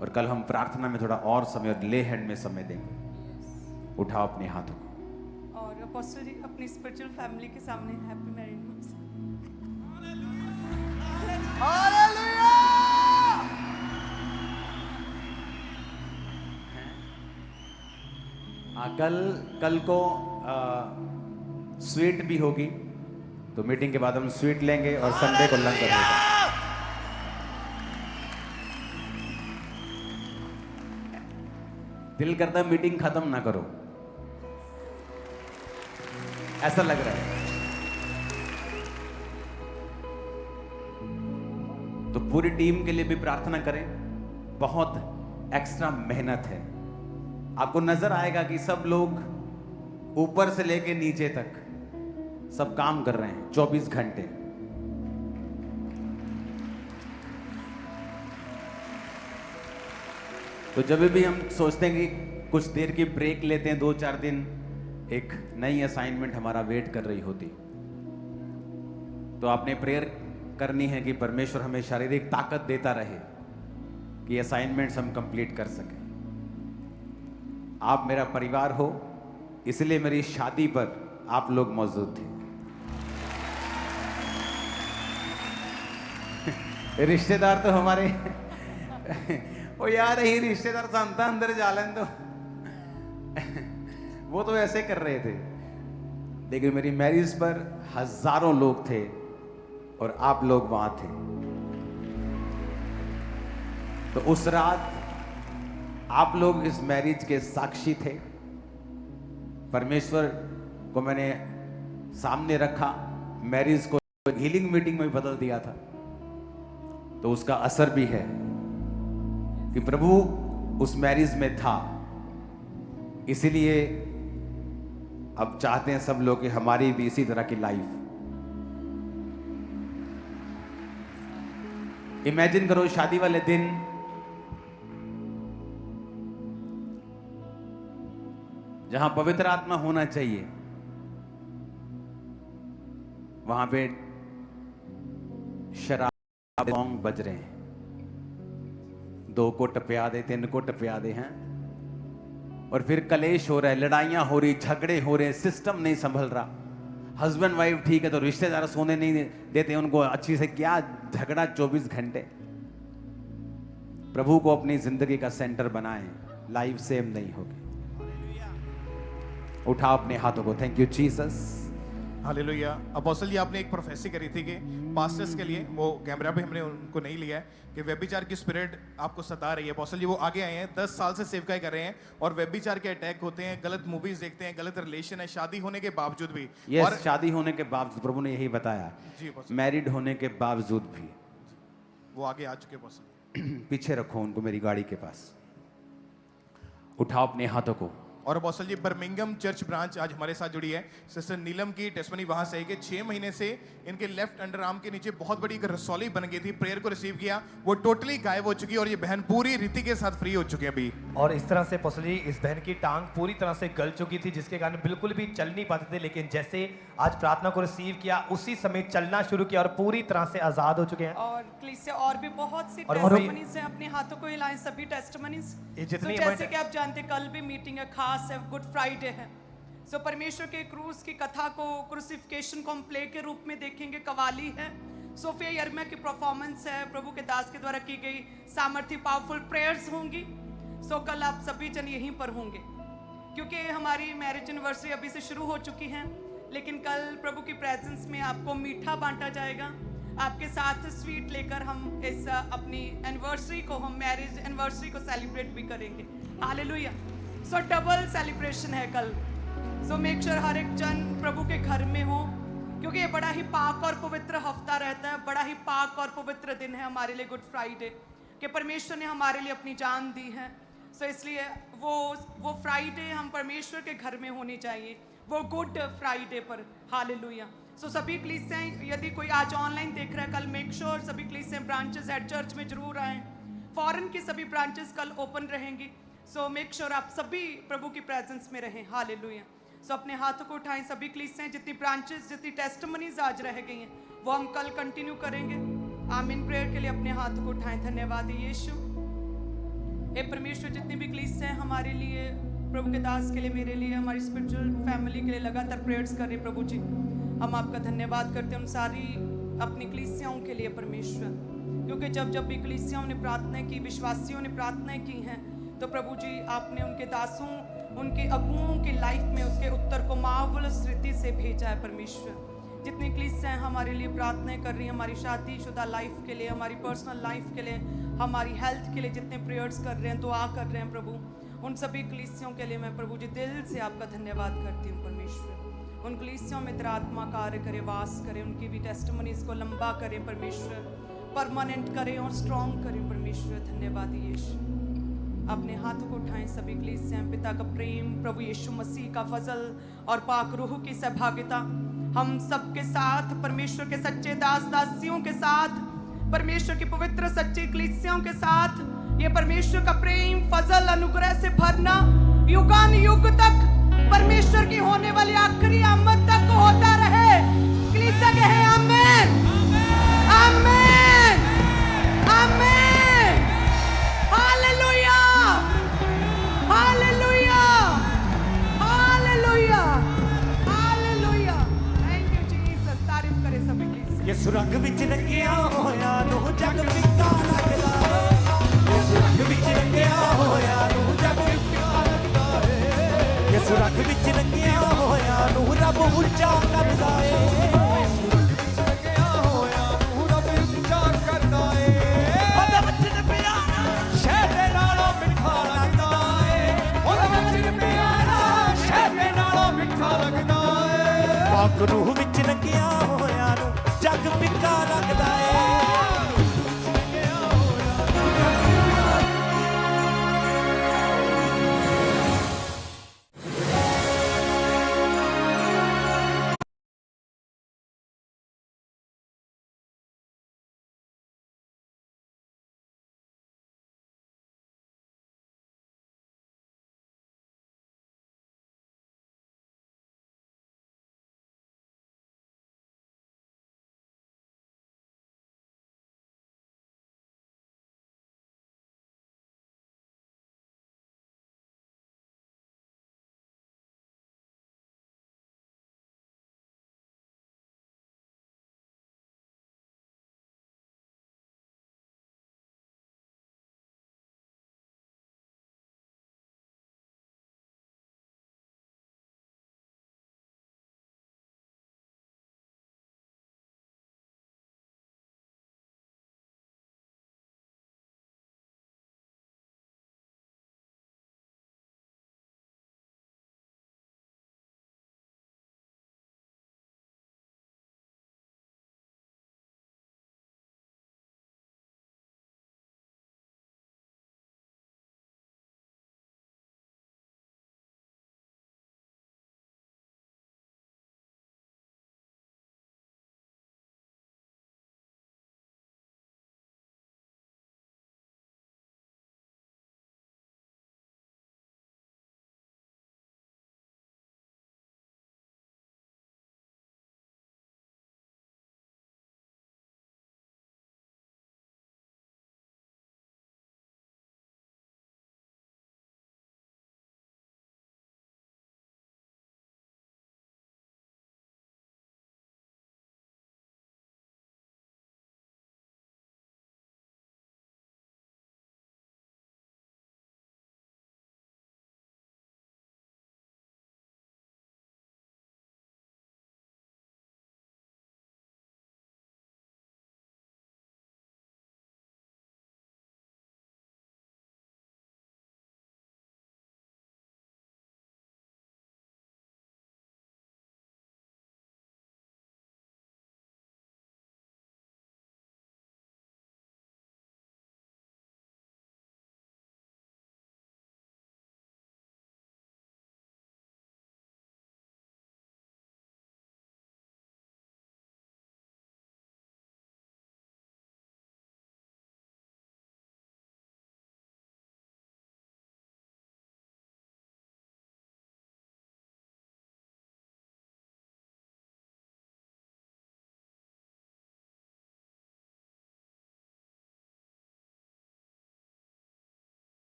और कल हम प्रार्थना में थोड़ा और समय और ले हैंड में समय देंगे। उठाओ अपने हाथों को। और अपोस्टल जी अपनी स्पिरिचुअल फैमिली के सामने हैप्पी मैरिड एनिवर्सरी। कल को स्वीट भी होगी, तो मीटिंग के बाद हम स्वीट लेंगे और संडे को लंगर होगा। दिल करता है मीटिंग खत्म ना करो, ऐसा लग रहा है। तो पूरी टीम के लिए भी प्रार्थना करें। बहुत एक्स्ट्रा मेहनत है। आपको नजर आएगा कि सब लोग ऊपर से लेके नीचे तक सब काम कर रहे हैं 24 घंटे। तो जब भी हम सोचते हैं कि कुछ देर की ब्रेक लेते हैं, 2-4 दिन, एक नई असाइनमेंट हमारा वेट कर रही होती, तो आपने प्रेयर करनी है कि परमेश्वर हमें शारीरिक ताकत देता रहे कि असाइनमेंट्स हम कंप्लीट कर सकें। आप मेरा परिवार हो, इसलिए मेरी शादी पर आप लोग मौजूद थे। रिश्तेदार तो हमारे वो यार ही रिश्तेदार सांता अंदर जालन तो वो तो ऐसे कर रहे थे, लेकिन मेरी मैरिज पर हजारों लोग थे और आप लोग वहां थे। तो उस रात आप लोग इस मैरिज के साक्षी थे। परमेश्वर को मैंने सामने रखा, मैरिज को हीलिंग मीटिंग में बदल दिया था। तो उसका असर भी है कि प्रभु उस मैरिज में था। इसीलिए अब चाहते हैं सब लोग कि हमारी भी इसी तरह की लाइफ। इमेजिन करो शादी वाले दिन जहां पवित्र आत्मा होना चाहिए, वहां पे शराब सॉन्ग बज रहे हैं। 2 को टपया दे, 3 को टपया दे हैं, और फिर कलेश हो रहा है, लड़ाइयां हो रही, झगड़े हो रहे हैं, सिस्टम नहीं संभल रहा। हस्बैंड वाइफ ठीक है तो रिश्तेदार सोने नहीं देते उनको अच्छी से, क्या झगड़ा 24 घंटे। प्रभु को अपनी जिंदगी का सेंटर बनाएं, लाइफ सेम नहीं होगी। उठाओ अपने हाथों को। Thank you Jesus. Hallelujah. Apostle ji, आपने एक प्रोफेसी करी थी कि पास्टर्स के लिए, वो कैमरा पे हमने उनको नहीं लिया है, कि व्यभिचार की स्पिरिट आपको सता रही है। अपोस्टल जी वो आगे आए हैं, 10 साल से सेवकाई कर रहे हैं, और व्यभिचार के अटैक होते हैं, गलत मूवीज देखते हैं, गलत रिलेशन है, शादी होने के बावजूद भी। यस, और शादी होने के बावजूद, प्रभु ने यही बताया, जी अपोस्टल, मैरिड होने के बावजूद भी। वो आगे आ चुके अपोस्टल। पीछे रखो उनको मेरी गाड़ी के पास। उठाओ अपने हाथों को। और अपोस्टल जी बर्मिंघम चर्च ब्रांच आज हमारे साथ जुड़ी है। सिस्टर नीलम की टेस्टमनी वहां से है कि 6 महीने से इनके लेफ्ट अंडर आर्म के नीचे बहुत बड़ी एक रसौली बन गई थी। प्रेयर को रिसीव किया, वो टोटली गायब हो चुकी है, और ये बहन पूरी रीति के साथ फ्री हो चुकी है अभी। और इस तरह से अपोस्टल जी इस बहन की टांग पूरी तरह से गल चुकी थी, जिसके कारण बिल्कुल भी चल नहीं पाते थे, लेकिन जैसे आज प्रार्थना को रिसीव किया उसी समय चलना शुरू किया और पूरी तरह से आजाद हो चुके हैं। और कलीसिया और भी बहुत सी और टेस्टिमनीज हैं, अपने हाथों को हिलाएं सभी टेस्टिमनीज। ये जितनी जैसे कि आप जानते हैं, कल भी मीटिंग है, खास है, गुड फ्राइडे है। सो परमेश्वर के क्रूस की कथा को, क्रूसिफिकेशन को हम प्ले के रूप में देखेंगे, कवाली है। सोफिया यर्मिया की परफॉर्मेंस है, प्रभु के दास के द्वारा की गई सामर्थ्य पावरफुल प्रेयर्स होंगी। सो कल आप सभी जन यहीं पर होंगे, क्योंकि हमारी मैरिज एनिवर्सरी अभी से शुरू हो चुकी है, लेकिन कल प्रभु की प्रेजेंस में आपको मीठा बांटा जाएगा। आपके साथ स्वीट लेकर हम इस अपनी एनिवर्सरी को, हम मैरिज एनिवर्सरी को सेलिब्रेट भी करेंगे। हालेलुया। सो डबल सेलिब्रेशन है कल। सो मेक श्योर हर एक जन प्रभु के घर में हो, क्योंकि ये बड़ा ही पाक और पवित्र हफ्ता रहता है, बड़ा ही पाक और पवित्र दिन है हमारे लिए गुड फ्राइडे, कि परमेश्वर ने हमारे लिए अपनी जान दी है। सो इसलिए वो फ्राइडे हम परमेश्वर के घर में होनी चाहिए, वो गुड फ्राइडे पर। हालेलुया। सो सभी कलीसियाएं, यदि कोई आज ऑनलाइन देख रहा है, कल मेक श्योर सभी कलीसियाएं ब्रांचेस एट चर्च में जरूर आएँ। फॉरेन की सभी ब्रांचेस कल ओपन रहेंगी। सो मेक श्योर आप सभी प्रभु की प्रेजेंस में रहें। हालेलुया। सो अपने हाथों को उठाएं सभी कलीसियाएं, जितनी ब्रांचेस, जितनी टेस्टिमनीज आज रह गई हैं, वो हम कल कंटिन्यू करेंगे। आमीन। प्रेयर के लिए अपने हाथों को उठाएं। धन्यवाद यीशु। हे परमेश्वर, जितनी भी कलीसियां हैं हमारे लिए, प्रभु के दास के लिए, मेरे लिए, हमारी स्पिरिचुअल फैमिली के लिए लगातार प्रेयर्स कर रहे हैं प्रभु जी। हम आपका धन्यवाद करते हैं उन सारी अपनी कलीसियाओं के लिए परमेश्वर, क्योंकि जब जब भी कलीसियाओं ने प्रार्थना की, विश्वासियों ने प्रार्थना की हैं, तो प्रभु जी आपने उनके दासों, उनके अगुओं की लाइफ में उसके उत्तर को मार्वलस रीति से भेजा है परमेश्वर। जितनी कलीसियां हमारे लिए प्रार्थनाएं कर रही हैं, हमारी शादीशुदा लाइफ के लिए, हमारी पर्सनल लाइफ के लिए, हमारी हेल्थ के लिए जितने प्रेयर्स कर रहे हैं, दुआ कर रहे हैं प्रभु, उन सभी कलीसियों के लिए मैं प्रभु जी दिल से आपका धन्यवाद करती हूँ परमेश्वर। उन कलीसियों में तेरा आत्मा कार्य करे, वास करे, उनकी भी टेस्टिमनीज को लंबा करें परमेश्वर, परमानेंट करें और स्ट्रॉन्ग करें परमेश्वर। धन्यवाद यीशु। अपने हाथों को उठाएं सभी कलीसियां। पिता का प्रेम, प्रभु यीशु मसीह का फजल और पाक रूह की सहभागिता हम सबके साथ, परमेश्वर के सच्चे दास दासियों के साथ, परमेश्वर की पवित्र सच्ची कलीसियाओं के साथ, ये परमेश्वर का प्रेम, फजल, अनुग्रह से भरना युगान युग तक परमेश्वर की होने वाली आखिरी आमद तक होता रहे। कलीसिया कहे आमीन, आमीन, आमीन। Hallelujah, hallelujah, hallelujah, hallelujah. Thank you Jesus. तारीफ करे सभी कलीसिया। यीशु रंग विच रंगिया होया नूं जग फिक्का लगदा है। यीशु रंग विच रंगिया होया नूं जग फिक्का लगदा है। यीशु रंग विच रंगिया होया नूं रब उच्चा करदा है। यीशु रंग विच रंगिया होया नूं रब उच्चा करदा है। ओदा वचन प्यारा शहरे नालों मिठा लगदा है। ओदा वचन प्यारा शहरे नालों मिठा लगदा है। पाक रूह विच रंगिया